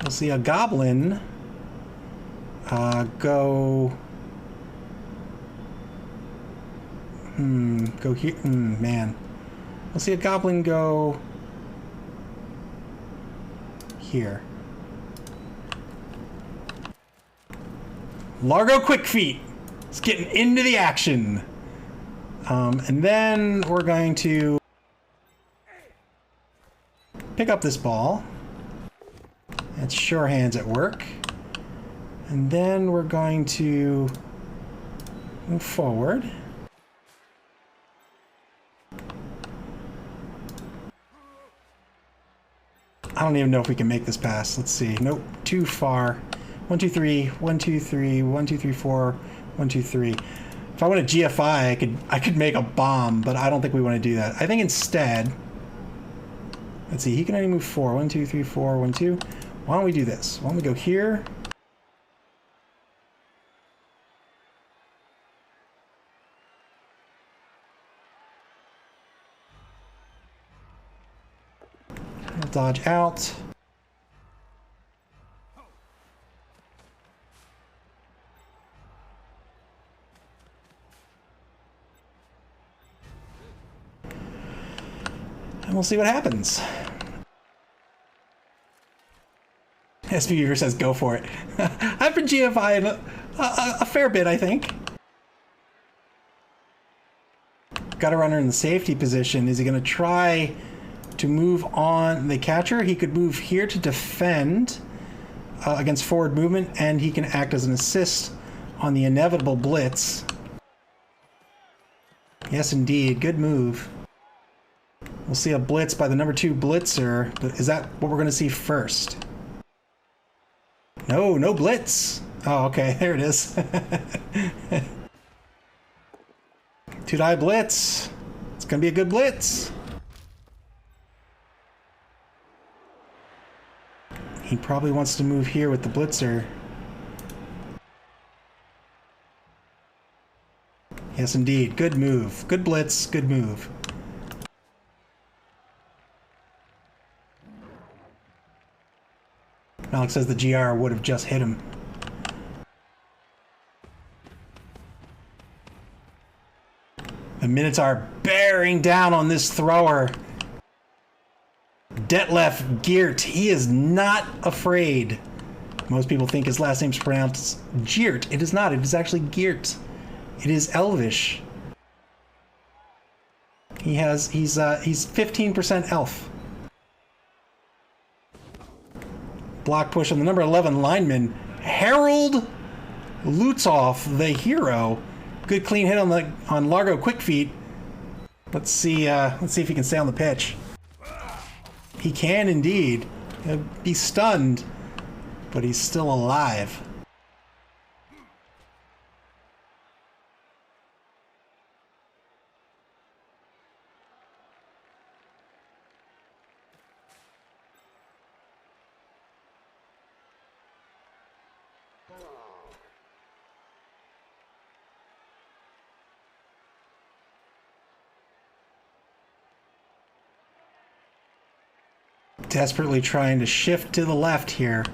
We'll see a goblin go here. Man. We'll see a goblin go here. Largo Quick Feet. It's getting into the action. And then we're going to pick up this ball. That's sure hands at work. And then we're going to move forward. I don't even know if we can make this pass. Let's see. Nope, too far. 1, 2, 3, 1, 2, 3, 1, 2, 3, 4, 1, 2, 3. If I want a GFI, I could make a bomb, but I don't think we want to do that. I think instead, let's see, he can only move 4. 1, 2, 3, 4, 1, 2. Why don't we do this? Why don't we go here? We'll dodge out. And we'll see what happens. SPVer says go for it. I've been GFI'd a fair bit, I think. Got a runner in the safety position. Is he going to try to move on the catcher? He could move here to defend against forward movement, and he can act as an assist on the inevitable blitz. Yes, indeed. Good move. We'll see a blitz by the number 2 blitzer, but is that what we're going to see first? No, no blitz. Oh, okay, there it is. 2-die blitz. It's going to be a good blitz. He probably wants to move here with the blitzer. Yes, indeed. Good move. Good blitz. Good move. Alex says the GR would have just hit him. The minutes are bearing down on this thrower. Detlef Geert. He is not afraid. Most people think his last name's pronounced Geert. It is not. It is actually Geert. It is Elvish. He's 15% elf. Block push on the number 11 lineman, Harold Lutzoff, the hero. Good clean hit on Largo Quick Feet. Let's see if he can stay on the pitch. He can indeed. He'll be stunned, but he's still alive. Desperately trying to shift to the left here.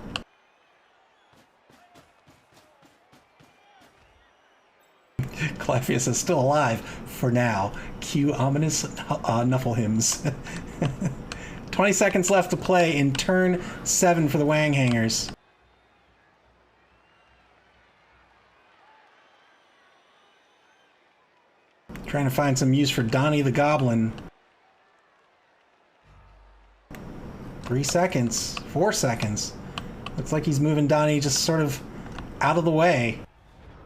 Cleffius is still alive for now. Cue ominous Nuffle hymns. 20 seconds left to play in turn 7 for the Wäng Hängërz. Trying to find some use for Donnie the Goblin. 3 seconds, 4 seconds. Looks like he's moving Donnie just sort of out of the way.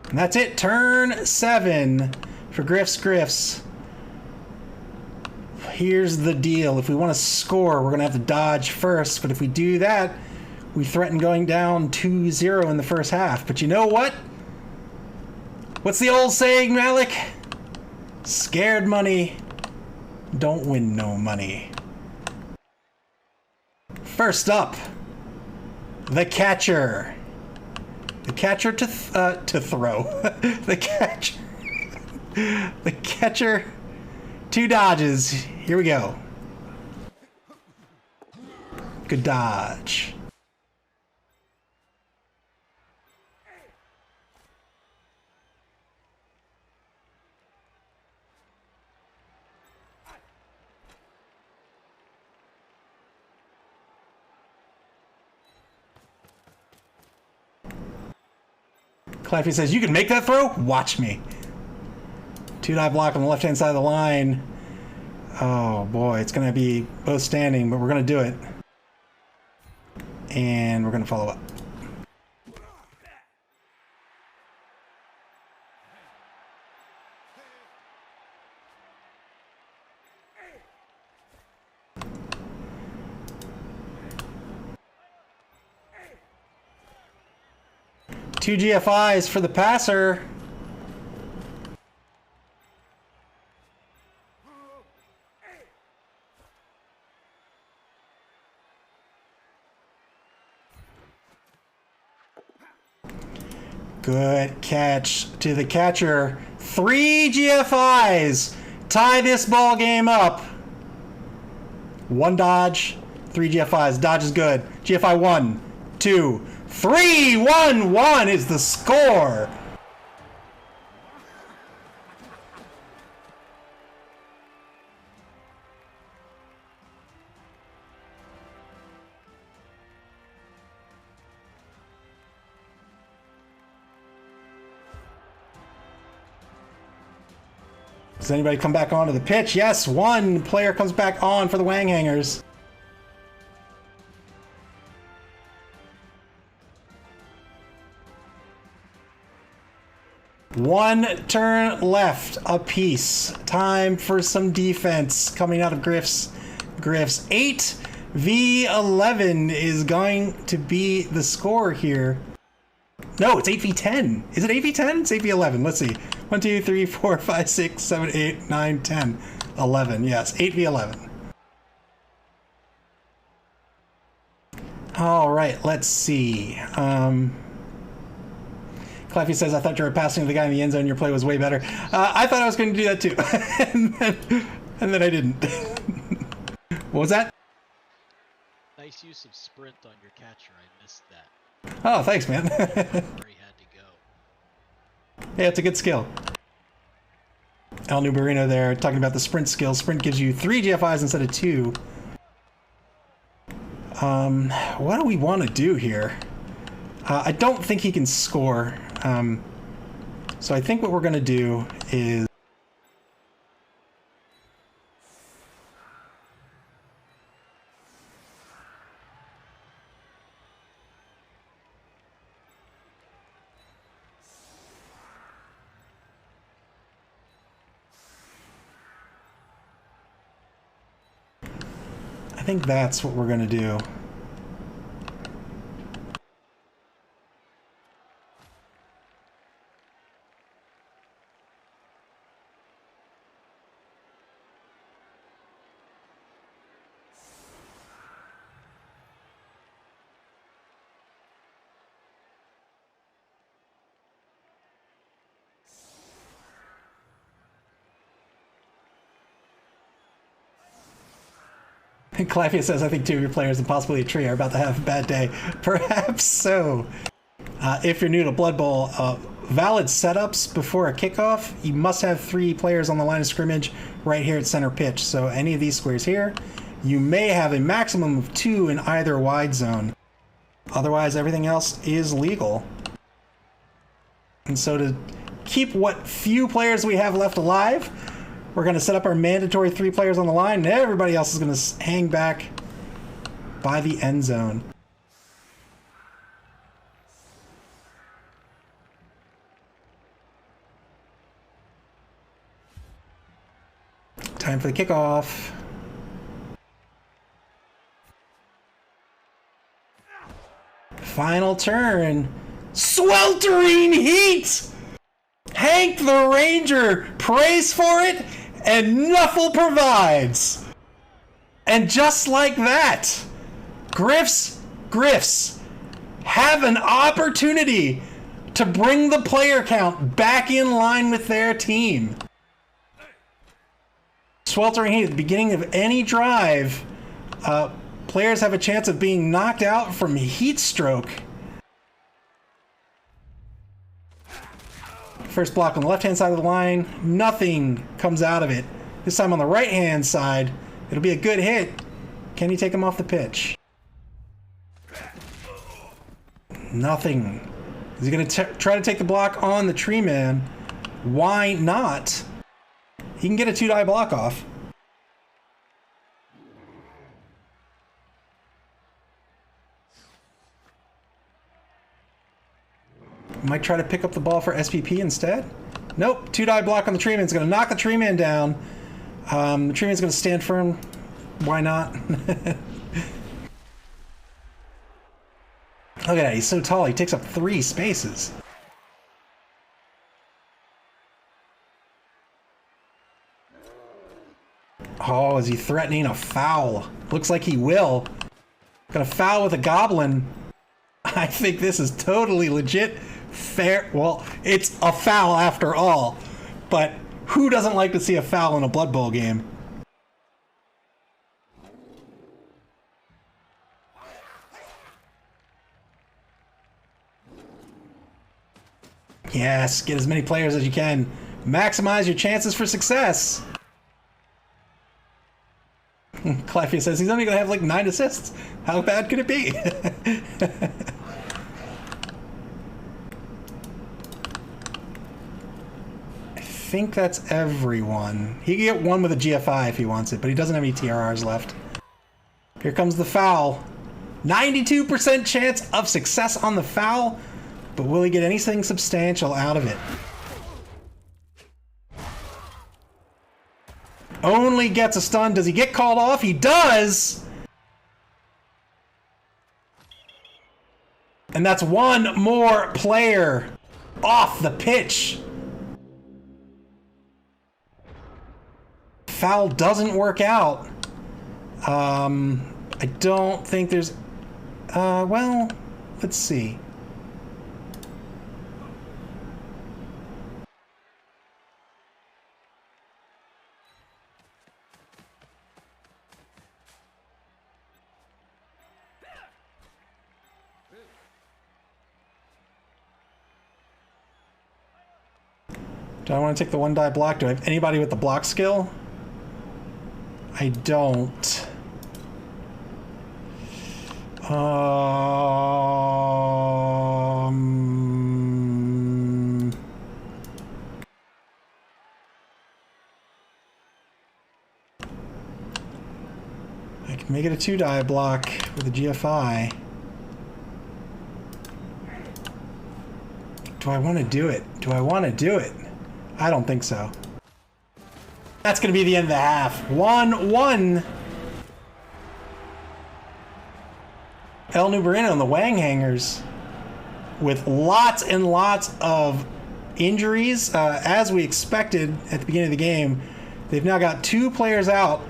And that's it, turn 7 for Grifts. Here's the deal. If we want to score, we're going to have to dodge first. But if we do that, we threaten going down 2-0 in the first half. But you know what? What's the old saying, Malik? Scared money don't win no money. First up, the catcher. The catcher to throw. The catcher. The catcher. 2 dodges. Here we go. Good dodge. Claffy says, you can make that throw? Watch me. 2-dive block on the left-hand side of the line. Oh boy, it's going to be both standing, but we're going to do it. And we're going to follow up. Two GFIs for the passer. Good catch to the catcher. 3 GFIs. Tie this ball game up. 1 dodge, 3 GFIs. Dodge is good. GFI 1, 2, 3, 1, 1 is the score. Does anybody come back onto the pitch? Yes, 1 player comes back on for the Wäng Hängërz. One turn left apiece. Time for some defense coming out of Griffs. 8v11 is going to be the score here. No, it's 8v10. Is it 8v10? It's 8v11. Let's see. 1, 2, 3, 4, 5, 6, 7, 8, 9, 10, 11. Yes, 8v11. All right, let's see. Claffy says, I thought you were passing to the guy in the end zone. Your play was way better. I thought I was going to do that too. and then I didn't. What was that? Nice use of sprint on your catcher. I missed that. Oh, thanks, man. Where he had to go. Yeah, it's a good skill. El Nubarino there talking about the sprint skill. Sprint gives you 3 GFIs instead of 2. What do we want to do here? I don't think he can score. So I think what we're going to do is... I think that's what we're going to do. Claffia says, I think 2 of your players and possibly a tree are about to have a bad day. Perhaps so. If you're new to Blood Bowl, valid setups before a kickoff, you must have 3 players on the line of scrimmage right here at center pitch. So any of these squares here, you may have a maximum of 2 in either wide zone. Otherwise, everything else is legal. And so to keep what few players we have left alive, we're going to set up our mandatory 3 players on the line, and everybody else is going to hang back by the end zone. Time for the kickoff. Final turn. Sweltering heat! Hank the Ranger prays for it, and Nuffle provides. And just like that, Grifts have an opportunity to bring the player count back in line with their team. Sweltering heat at the beginning of any drive, players have a chance of being knocked out from heat stroke. First block on the left-hand side of the line, nothing comes out of it. This time on the right-hand side, it'll be a good hit. Can you take him off the pitch? Nothing. Is he going to try to take the block on the tree man? Why not? He can get a 2-die block off. Might try to pick up the ball for SPP instead. Nope, 2-die block on the tree man. It's going to knock the tree man down. The tree man's going to stand firm. Why not? Look at that, he's so tall, he takes up 3 spaces. Oh, is he threatening a foul? Looks like he will. Gonna foul with a goblin. I think this is totally legit. Fair. Well, it's a foul after all. But who doesn't like to see a foul in a Blood Bowl game? Yes, get as many players as you can. Maximize your chances for success. Clefia says he's only going to have like 9 assists. How bad could it be? I think that's everyone. He can get 1 with a GFI if he wants it, but he doesn't have any TRRs left. Here comes the foul. 92% chance of success on the foul. But will he get anything substantial out of it? Only gets a stun. Does he get called off? He does! And that's 1 more player off the pitch. Foul doesn't work out. I don't think there's... well, let's see. Do I want to take the 1-die block? Do I have anybody with the block skill? I don't. I can make it a 2-die block with a GFI. Do I want to do it? Do I want to do it? I don't think so. That's going to be the end of the half. 1-1. El Nubarino and the Wäng Hängërz with lots and lots of injuries. As we expected at the beginning of the game, they've now got 2 players out.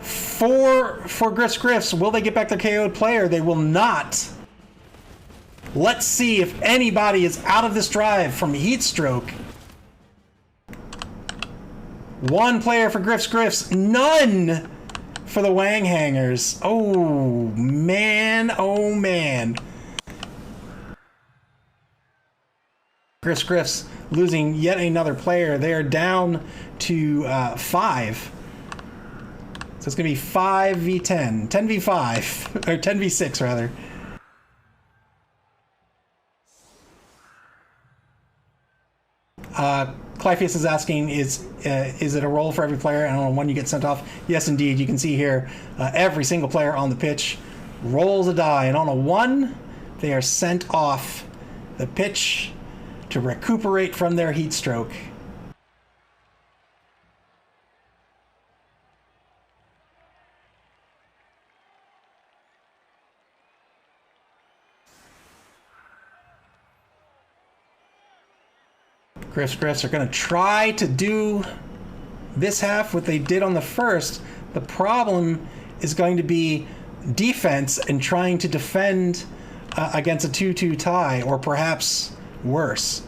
4 for Grifts. Will they get back their KO'd player? They will not. Let's see if anybody is out of this drive from heat stroke. 1 player for Grifts. None for the Wäng Hängërz. Oh, man. Oh, man. Grifts losing yet another player. They are down to 5. So it's going to be 5v10. 10v5. Or 10v6, rather. Clypheus is asking, is it a role for every player? And on 1 you get sent off. Yes, indeed. You can see here every single player on the pitch rolls a die. And on a 1, they are sent off the pitch to recuperate from their heat stroke. Grifts are going to try to do this half what they did on the first. The problem is going to be defense and trying to defend against a 2-2 tie, or perhaps worse.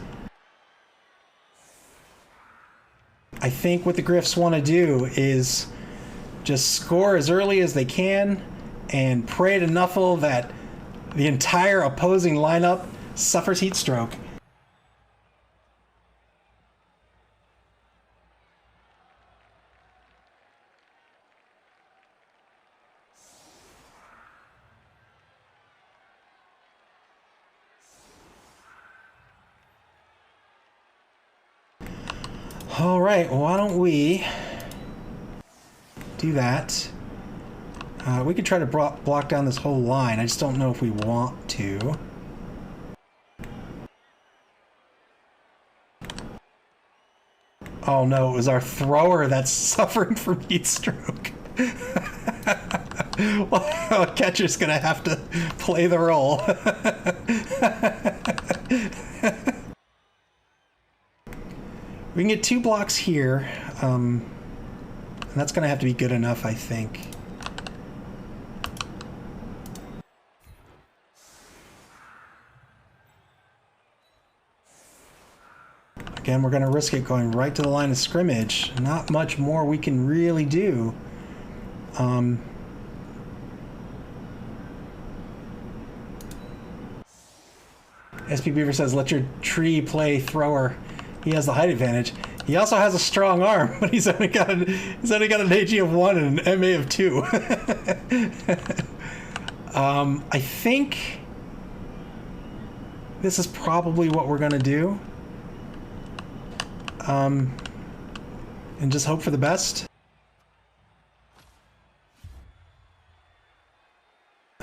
I think what the Grifts want to do is just score as early as they can and pray to Nuffle that the entire opposing lineup suffers heat stroke. All right, why don't we do that? We could try to block down this whole line. I just don't know if we want to. Oh no, it was our thrower that's suffering from heat stroke. Well, catcher's gonna have to play the role. We can get 2 blocks here, and that's gonna have to be good enough, I think. Again, we're gonna risk it going right to the line of scrimmage. Not much more we can really do. SP Beaver says, let your tree play thrower. He has the height advantage. He also has a strong arm, but he's only got an AG of 1 and an MA of 2. I think this is probably what we're gonna do. And just hope for the best.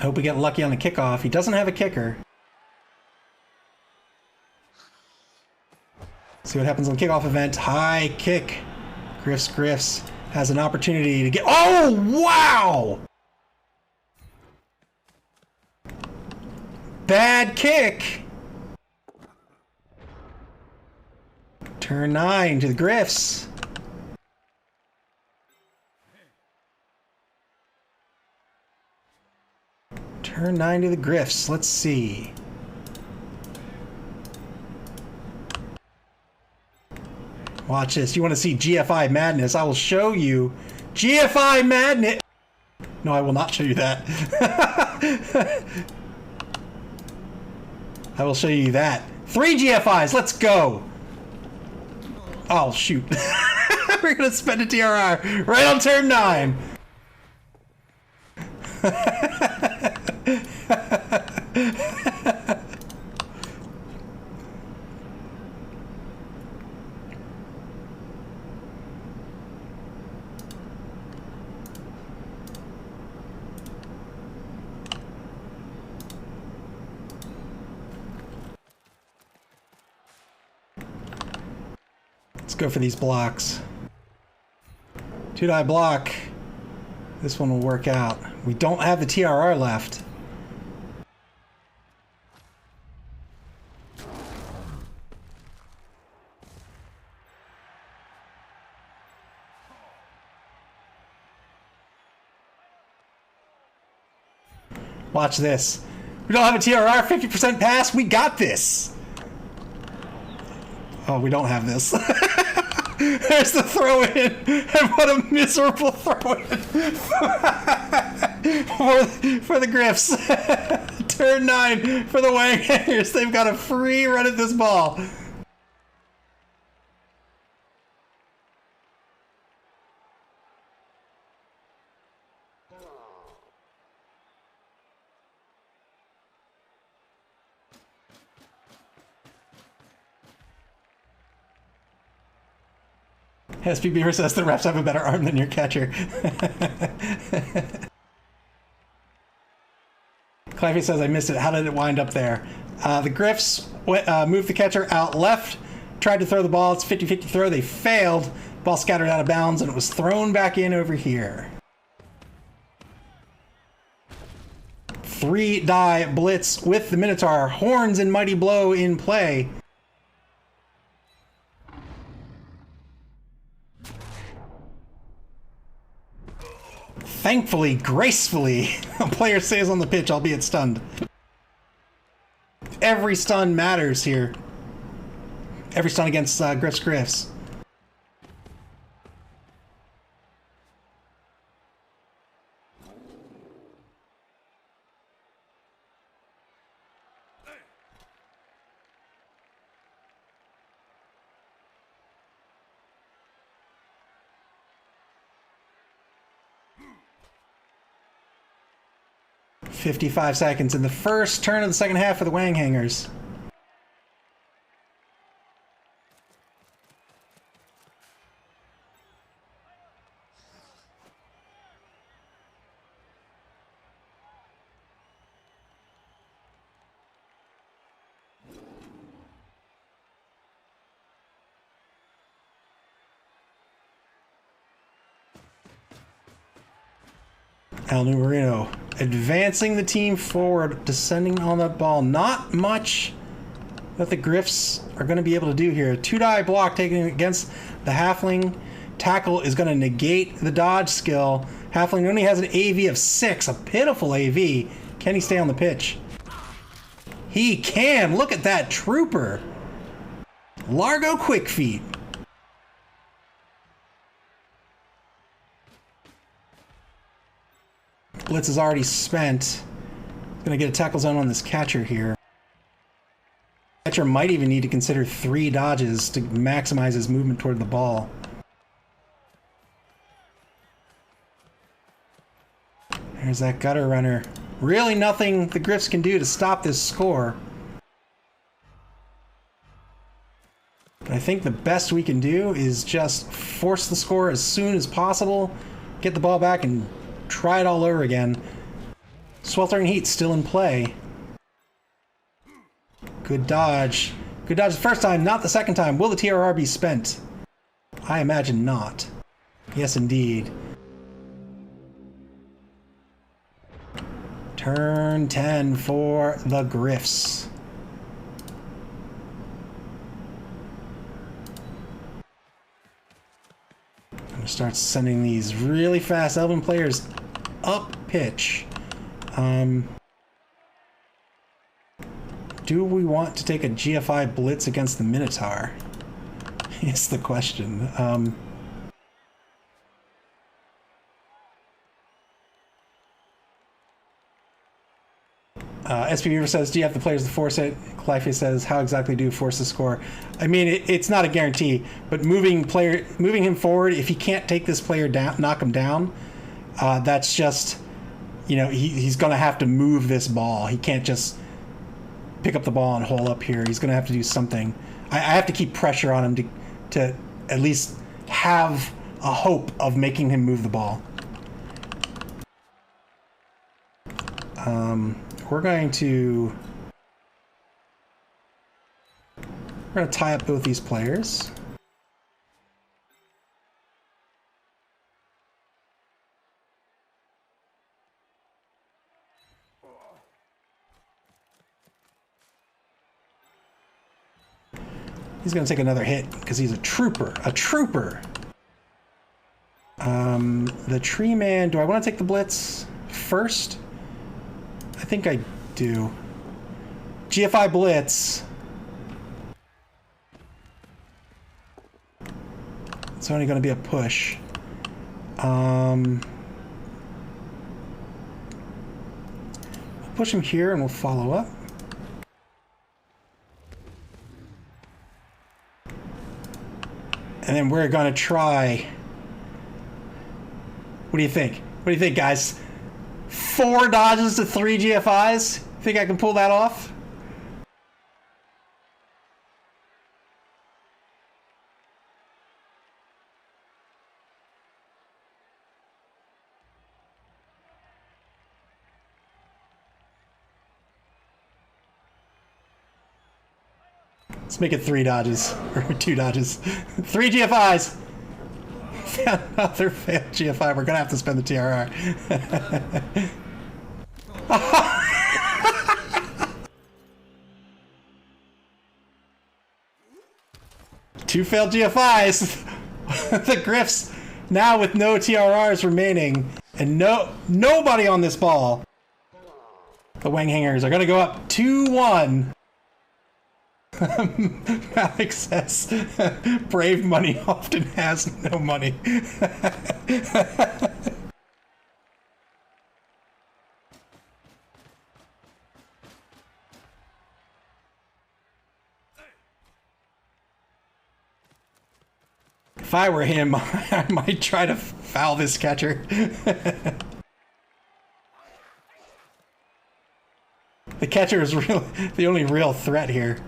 Hope we get lucky on the kickoff. He doesn't have a kicker. See what happens on the kickoff event. High kick. Grifts has an opportunity to get... Oh, wow! Bad kick. Turn 9 to the Grifts. Turn 9 to the Grifts. Let's see. Watch this. You want to see GFI madness? I will show you GFI madness. No, I will not show you that. I will show you that. 3 GFIs. Let's go. Oh, shoot. We're going to spend a TRR right on turn 9. Let's go for these blocks. 2-die block. This one will work out. We don't have the TRR left. Watch this. We don't have a TRR, 50% pass. We got this. Oh, we don't have this. There's the throw-in, and what a miserable throw-in for the Grifts. Turn 9 for the Wäng Hängërz. They've got a free run at this ball. SP Beaver says the refs have a better arm than your catcher. Clivey says I missed it. How did it wind up there? The Grifts moved the catcher out left, tried to throw the ball. It's 50-50 throw. They failed. Ball scattered out of bounds, and it was thrown back in over here. 3-die blitz with the Minotaur. Horns and Mighty Blow in play. Thankfully, gracefully, a player stays on the pitch, albeit stunned. Every stun matters here. every stun against Griffs. "55 seconds in the first turn of the second half for the Wäng Hängërz." El Numerino advancing the team forward, descending on that ball. Not much that the Grifts are going to be able to do here. 2-die block taken against the Halfling. Tackle is going to negate the dodge skill. Halfling only has an AV of 6, a pitiful AV. Can he stay on the pitch? He can! Look at that trooper! Largo quick feet. Blitz is already spent. Gonna get a tackle zone on this catcher here. Catcher might even need to consider 3 dodges to maximize his movement toward the ball. There's that gutter runner. Really nothing the Grifts can do to stop this score. But I think the best we can do is just force the score as soon as possible, get the ball back, and try it all over again. Sweltering Heat still in play. Good dodge. Good dodge the first time, not the second time. Will the TRR be spent? I imagine not. Yes, indeed. Turn 10 for the Grifts. I'm going to start sending these really fast Elven players up pitch. Do we want to take a GFI blitz against the Minotaur? Is the question. SP Beaver says, do you have the players to force it? Clyphia says, how exactly do you force the score? I mean, it's not a guarantee, but moving him forward, if he can't take this player down, knock him down, that's just, you know, he's going to have to move this ball. He can't just pick up the ball and hole up here. He's going to have to do something. I have to keep pressure on him to at least have a hope of making him move the ball. We're going to tie up both these players. He's going to take another hit because he's a trooper. A trooper! The tree man, do I want to take the blitz first? I think I do. GFI blitz. It's only going to be a push. We'll push him here and we'll follow up. And then we're going to try. What do you think? What do you think, guys? 4 dodges to 3 GFIs? Think I can pull that off? Let's make it 3 dodges, or 2 dodges. 3 GFIs! Another failed GFI. We're gonna have to spend the TRR. 2 failed GFIs. The Grifts now with no TRRs remaining and nobody on this ball. The Wäng Hängërz are gonna go up 2-1. Alex says, brave money often has no money. If I were him, I might try to foul this catcher. The catcher is the only real threat here.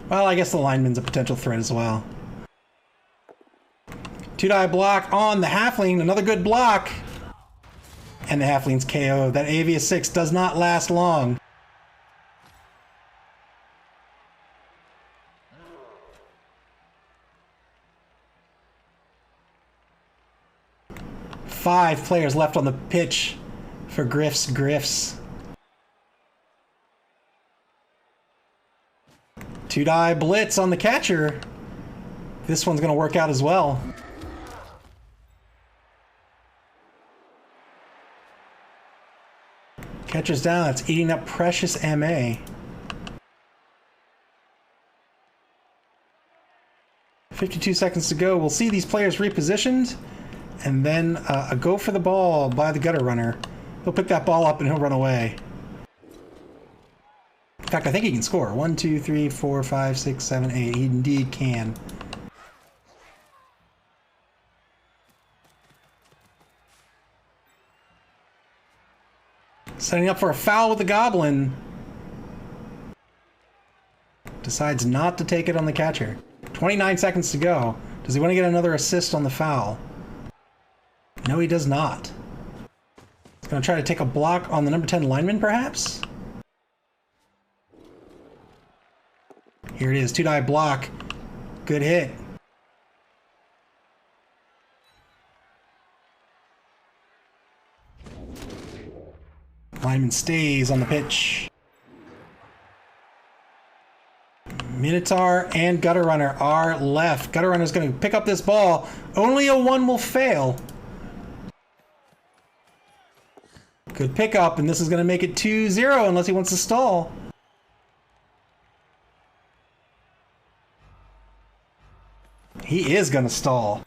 Well, I guess the lineman's a potential threat as well. 2-die block on the halfling, another good block. And the halfling's KO. That Avia 6 does not last long. Five players left on the pitch for Grifts. 2-die blitz on the catcher. This one's going to work out as well. Catcher's down. That's eating up precious MA. 52 seconds to go. We'll see these players repositioned. And then a go for the ball by the gutter runner. He'll pick that ball up and he'll run away. In fact, I think he can score. 1, 2, 3, 4, 5, 6, 7, 8. He indeed can. Setting up for a foul with the goblin. Decides not to take it on the catcher. 29 seconds to go. Does he want to get another assist on the foul? No, he does not. He's going to try to take a block on the number 10 lineman, perhaps? Here it is, 2-die block. Good hit. Lineman stays on the pitch. Minotaur and Gutter Runner are left. Gutter Runner's going to pick up this ball. Only a 1 will fail. Good pickup, and this is going to make it 2-0 unless he wants to stall. He is going to stall.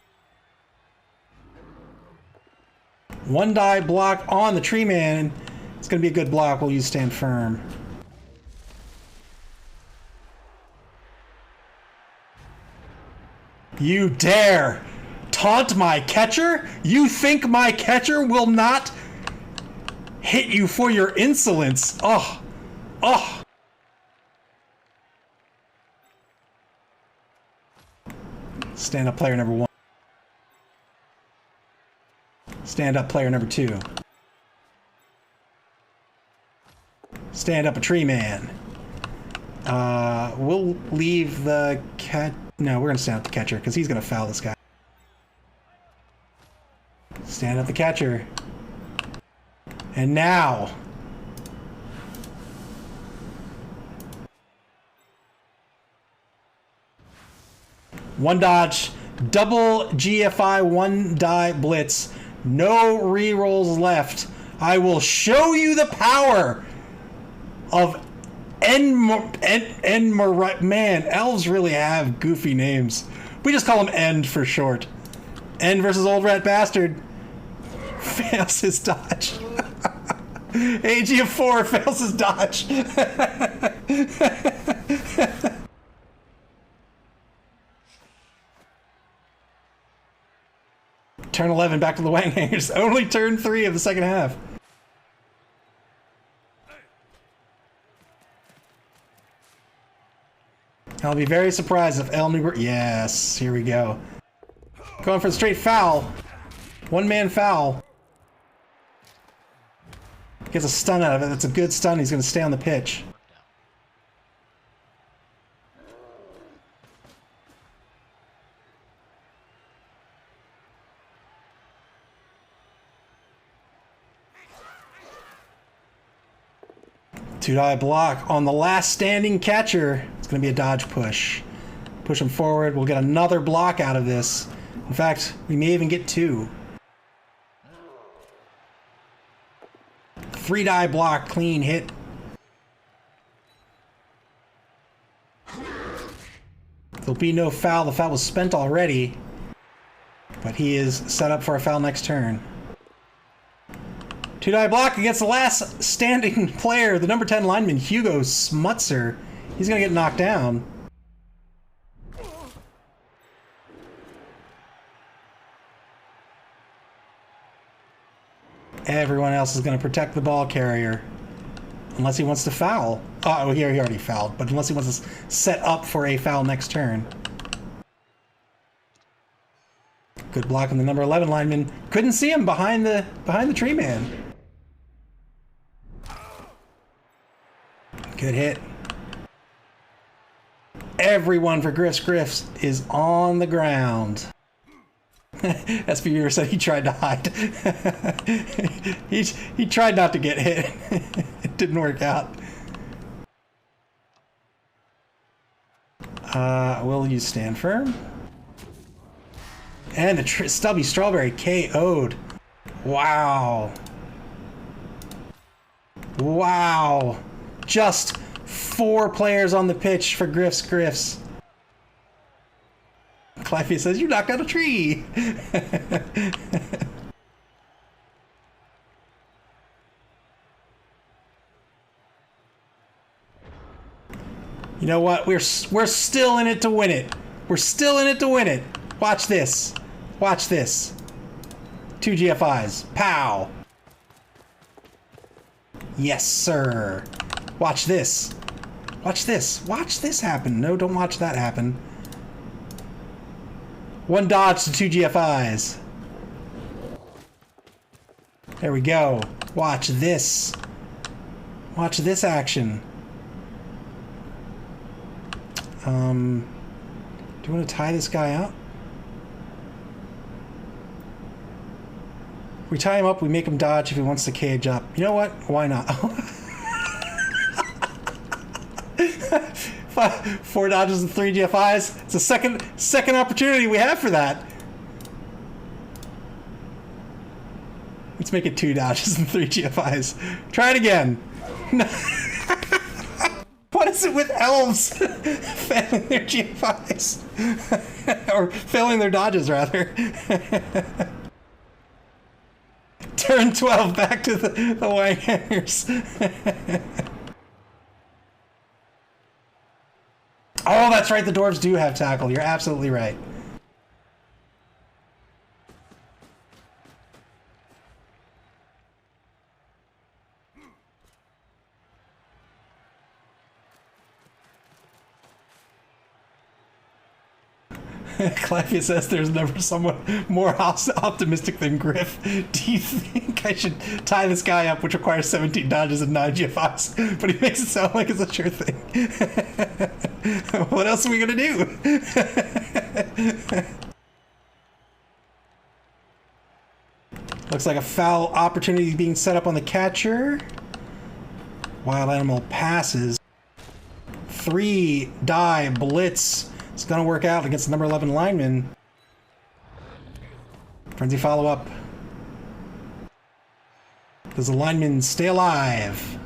1-die block on the tree man. It's going to be a good block. We'll use stand firm. You dare taunt my catcher? You think my catcher will not hit you for your insolence? Oh, oh. Stand up player number 1. Stand up player number 2. Stand up a tree man. We'll leave the cat. No, we're gonna stand up the catcher because he's gonna foul this guy. Stand up the catcher. And now. One dodge, double GFI 1-die blitz. No rerolls left. I will show you the power of man, elves really have goofy names. We just call him End for short. End versus Old Rat Bastard. Fails his dodge. AG of 4 fails his dodge. Turn 11 back to the Wäng Hängërz. Only turn 3 of the second half. I'll be very surprised if El Newbert... Yes, here we go. Going for the straight foul. 1-man foul. Gets a stun out of it. That's a good stun. He's going to stay on the pitch. Two-die block on the last standing catcher. It's going to be a dodge push. Push him forward. We'll get another block out of this. In fact, we may even get 2. 3-die block, clean hit. There'll be no foul. The foul was spent already. But he is set up for a foul next turn. 2-die block against the last standing player, the number 10 lineman, Hugo Smutzer. He's going to get knocked down. Everyone else is going to protect the ball carrier. Unless he wants to foul. Oh, he already fouled. But unless he wants to set up for a foul next turn. Good block on the number 11 lineman. Couldn't see him behind the tree man. Good hit. Everyone for Grifts is on the ground. SPV said he tried to hide. he tried not to get hit. It didn't work out. Will you stand firm? And the Stubby Strawberry KO'd. Wow. Wow. Just 4 players on the pitch for Grifts. Cliffy says, you knocked out a tree! You know what? We're still in it to win it. We're still in it to win it. Watch this. Watch this. 2 GFIs. Pow! Yes, sir. Watch this. Watch this. Watch this happen. No, don't watch that happen. 1 dodge to 2 GFIs. There we go. Watch this. Watch this action. Do you want to tie this guy up? We tie him up, we make him dodge if he wants to cage up. You know what? Why not? 4 dodges and 3 GFIs. It's a second opportunity we have for that. Let's make it 2 dodges and 3 GFIs. Try it again. What is it with elves failing their GFIs? Or failing their dodges, rather. Turn 12, back to the Wäng Hängërz. Oh, that's right, the dwarves do have tackle. You're absolutely right. Claudia says there's never someone more optimistic than Griff. Do you think I should tie this guy up, which requires 17 dodges and 9 GFIs? But he makes it sound like it's a sure thing. What else are we gonna do? Looks like a foul opportunity being set up on the catcher. Wild animal passes. 3 die blitz. It's going to work out against the number 11 lineman. Frenzy follow-up. Does the lineman stay alive?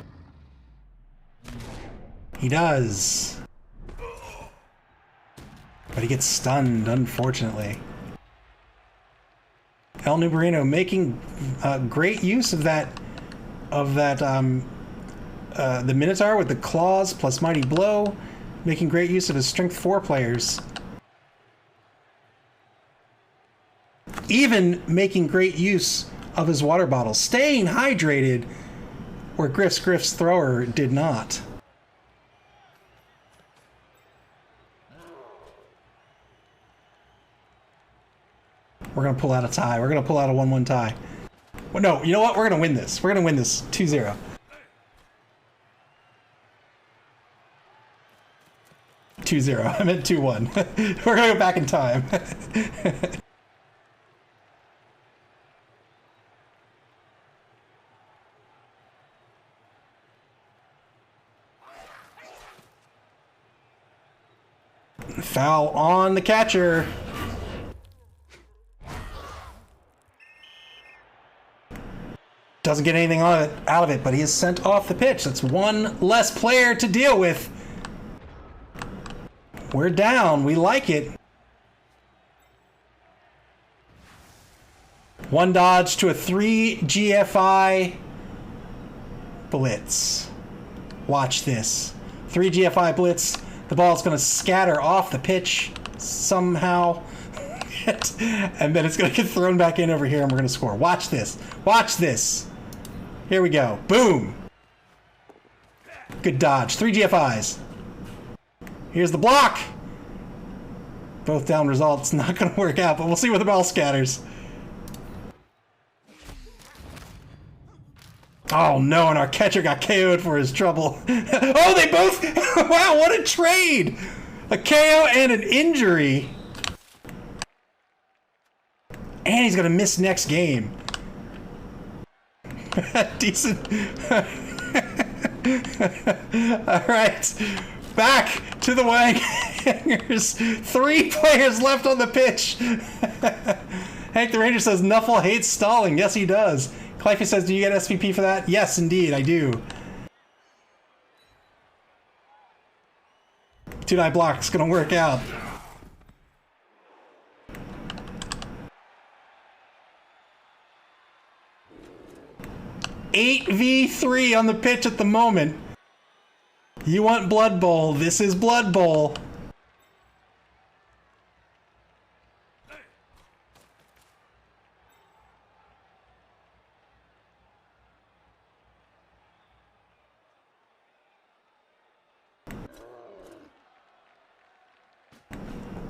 He does. But he gets stunned, unfortunately. El Nubarino making great use of that the Minotaur with the claws plus mighty blow. Making great use of his strength 4 players. Even making great use of his water bottle. Staying hydrated where Griff's thrower did not. We're going to pull out a tie. We're going to pull out a 1-1 tie. Well, no, you know what? We're going to win this. We're going to win this 2-0. 2-0. I meant 2-1. We're gonna go back in time. Foul on the catcher. Doesn't get anything out of it, but he is sent off the pitch. That's one less player to deal with. We're down. We like it. One dodge to a 3 GFI blitz. Watch this. 3 GFI blitz. The ball's going to scatter off the pitch somehow. And then it's going to get thrown back in over here and we're going to score. Watch this. Watch this. Here we go. Boom. Good dodge. 3 GFIs. Here's the block. Both down results. Not going to work out, but we'll see where the ball scatters. Oh no, and our catcher got KO'd for his trouble. Oh, they both... Wow, what a trade! A KO and an injury. And he's going to miss next game. Decent. Alright. Back to the Wäng Hängërz. 3 players left on the pitch. Hank the Ranger says, Nuffle hates stalling. Yes, he does. Clifey says, do you get SVP for that? Yes, indeed, I do. 2-die block's gonna work out. Eight v3 on the pitch at the moment. You want Blood Bowl? This is Blood Bowl.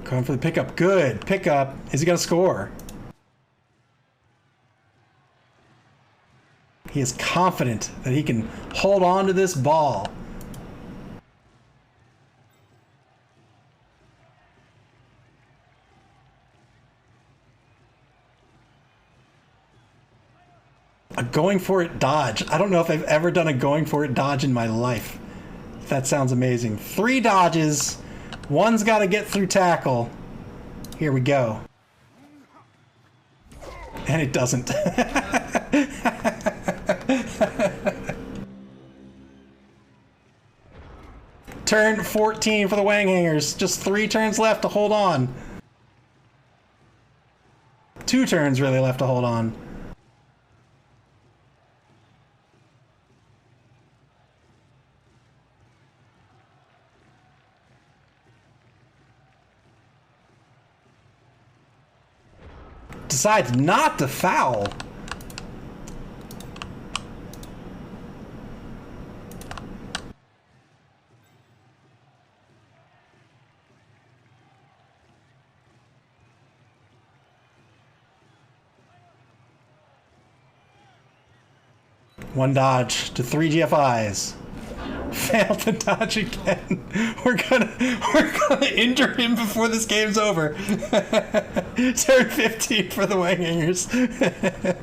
Going for the pickup. Good. Pickup. Is he going to score? He is confident that he can hold on to this ball. A going for it dodge. I don't know if I've ever done a going for it dodge in my life. That sounds amazing. 3 dodges. One's got to get through tackle. Here we go. And it doesn't. Turn 14 for the Wäng Hängërz. Just 3 turns left to hold on. 2 turns really left to hold on. Decides not to foul. One dodge to 3 GFIs. Failed to dodge again. We're gonna injure him before this game's over. Turn 15 for the Wäng Hängërz.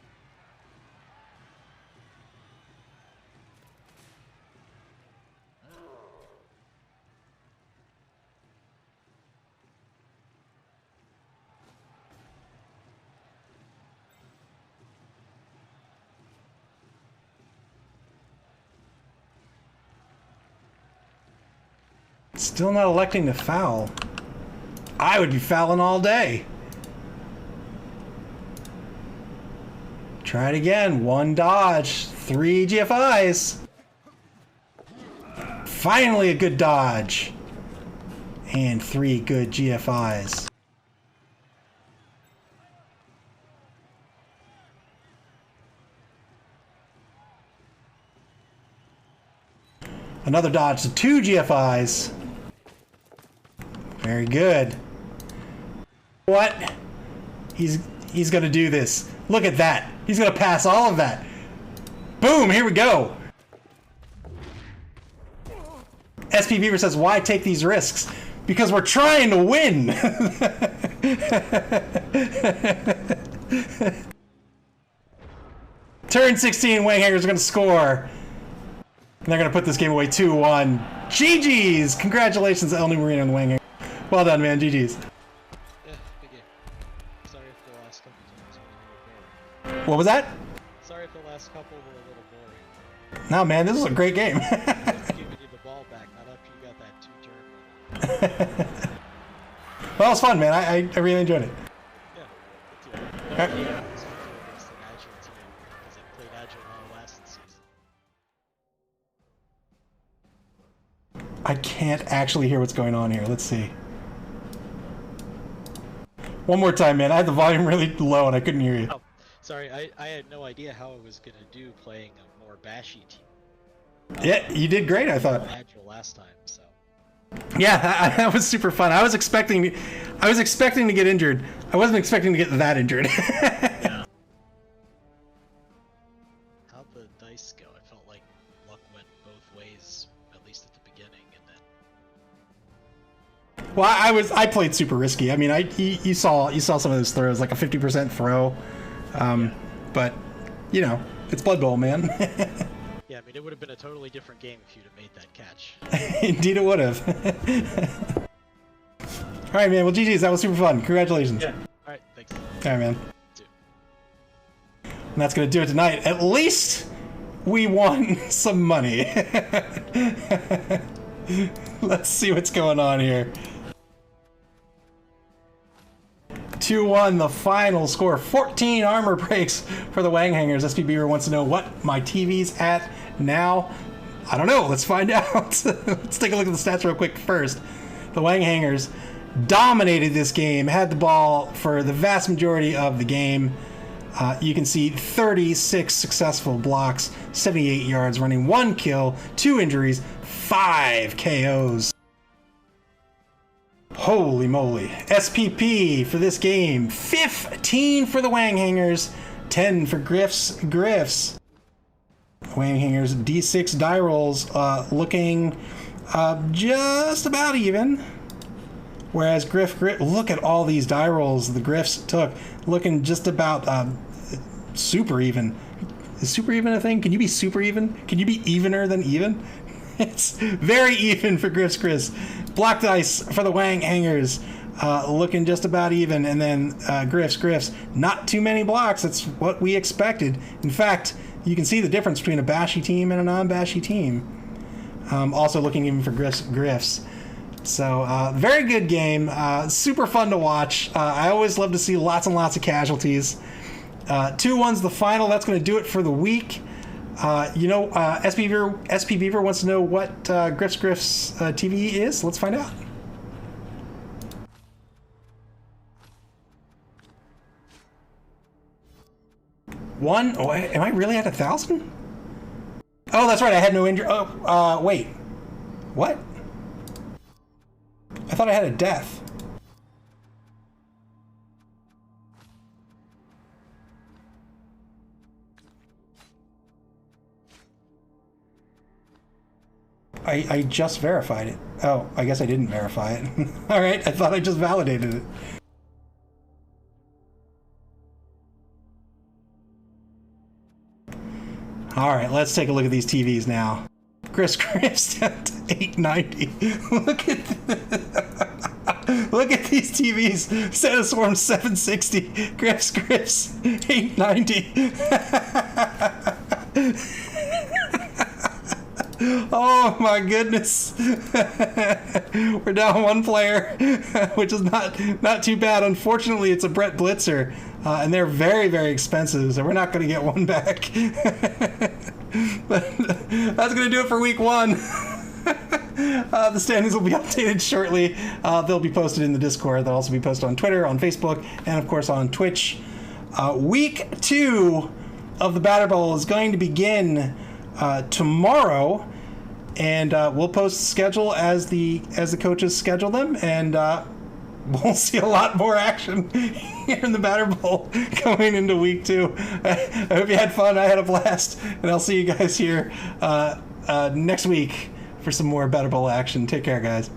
Still not electing to foul. I would be fouling all day. Try it again. 1 dodge. 3 GFIs. Finally a good dodge. And 3 good GFIs. Another dodge to 2 GFIs. Very good. What? He's gonna do this. Look at that. He's gonna pass all of that. Boom, here we go. SP Beaver says, why take these risks? Because we're trying to win. Turn 16, Wäng Hängërz are gonna score. And they're gonna put this game away 2-1. GG's! Congratulations, El Marino and the Wäng Hängërz. Well done, man. GG's. Yeah, big game. Sorry for the last couple times. What was that? Sorry for the last last couple were a little boring. No, man, this is a great game. It's giving you the ball back, not after you got that 2 turn. Well, it was fun, man. I really enjoyed it. Yeah, me too. No Okay. idea how it's going to go against an Agile team, because I played Agile all last season. I can't actually hear what's going on here. Let's see. One more time, man. I had the volume really low and I couldn't hear you. Oh, sorry, I had no idea how I was going to do playing a more bashy team. Yeah, you did great, I thought. Agile last time, so. Yeah, that was super fun. I was expecting to get injured. I wasn't expecting to get that injured. Yeah. How'd the dice go? I felt like luck went both ways, at least at the beginning, and then. Well, I played super risky. I mean, you saw some of those throws, like a 50% throw. But you know, it's Blood Bowl, man. Yeah, I mean, it would have been a totally different game if you'd have made that catch. Indeed, it would have. All right, man. Well, GG's. That was super fun. Congratulations. Yeah. All right, thanks. All right, man. Too. And that's gonna do it tonight. At least we won some money. Let's see what's going on here. 2-1, the final score. 14 armor breaks for the Wäng Hängërz. SP Beaver wants to know what my TV's at now. I don't know. Let's find out. Let's take a look at the stats real quick first. The Wäng Hängërz dominated this game, had the ball for the vast majority of the game. You can see 36 successful blocks, 78 yards running, 1 kill, 2 injuries, 5 KOs. Holy moly. SPP for this game, 15 for the Wäng Hängërz, 10 for Grifts. Wäng Hängërz D6 die rolls looking just about even. Whereas Griff, look at all these die rolls the Grifts took, looking just about super even. Is super even a thing? Can you be super even? Can you be evener than even? It's very even for Griffs. Block dice for the Wäng Hängërz, looking just about even, and then Grifts. Not too many blocks. That's what we expected. In fact, you can see the difference between a bashy team and a non-bashy team. Also looking even for Grifts. So very good game. Super fun to watch. I always love to see lots and lots of casualties. 2-1's the final. That's going to do it for the week. SP Beaver wants to know what Grifts TV is. Let's find out. One? Oh, am I really at 1,000? Oh, that's right. I had no injury. Oh, wait. What? I thought I had a death. I just verified it. Oh, I guess I didn't verify it. All right, I thought I just validated it. All right, let's take a look at these TVs now. Griff's down to 890. Look at these TVs. Santa Swarm 760. Griff's 890. Oh my goodness. We're down 1 player, which is not too bad. Unfortunately, it's a Brett Blitzer, and they're very, very expensive, so we're not going to get one back. But that's going to do it for week 1. The standings will be updated shortly. They'll be posted in the Discord. They'll also be posted on Twitter, on Facebook, and of course on Twitch. Week 2 of the Batter Bowl is going to begin tomorrow, and we'll post the schedule as the coaches schedule them, and we'll see a lot more action here in the Batter Bowl going into week 2. I hope you had fun. I had a blast, and I'll see you guys here next week for some more Batter Bowl action. Take care, guys.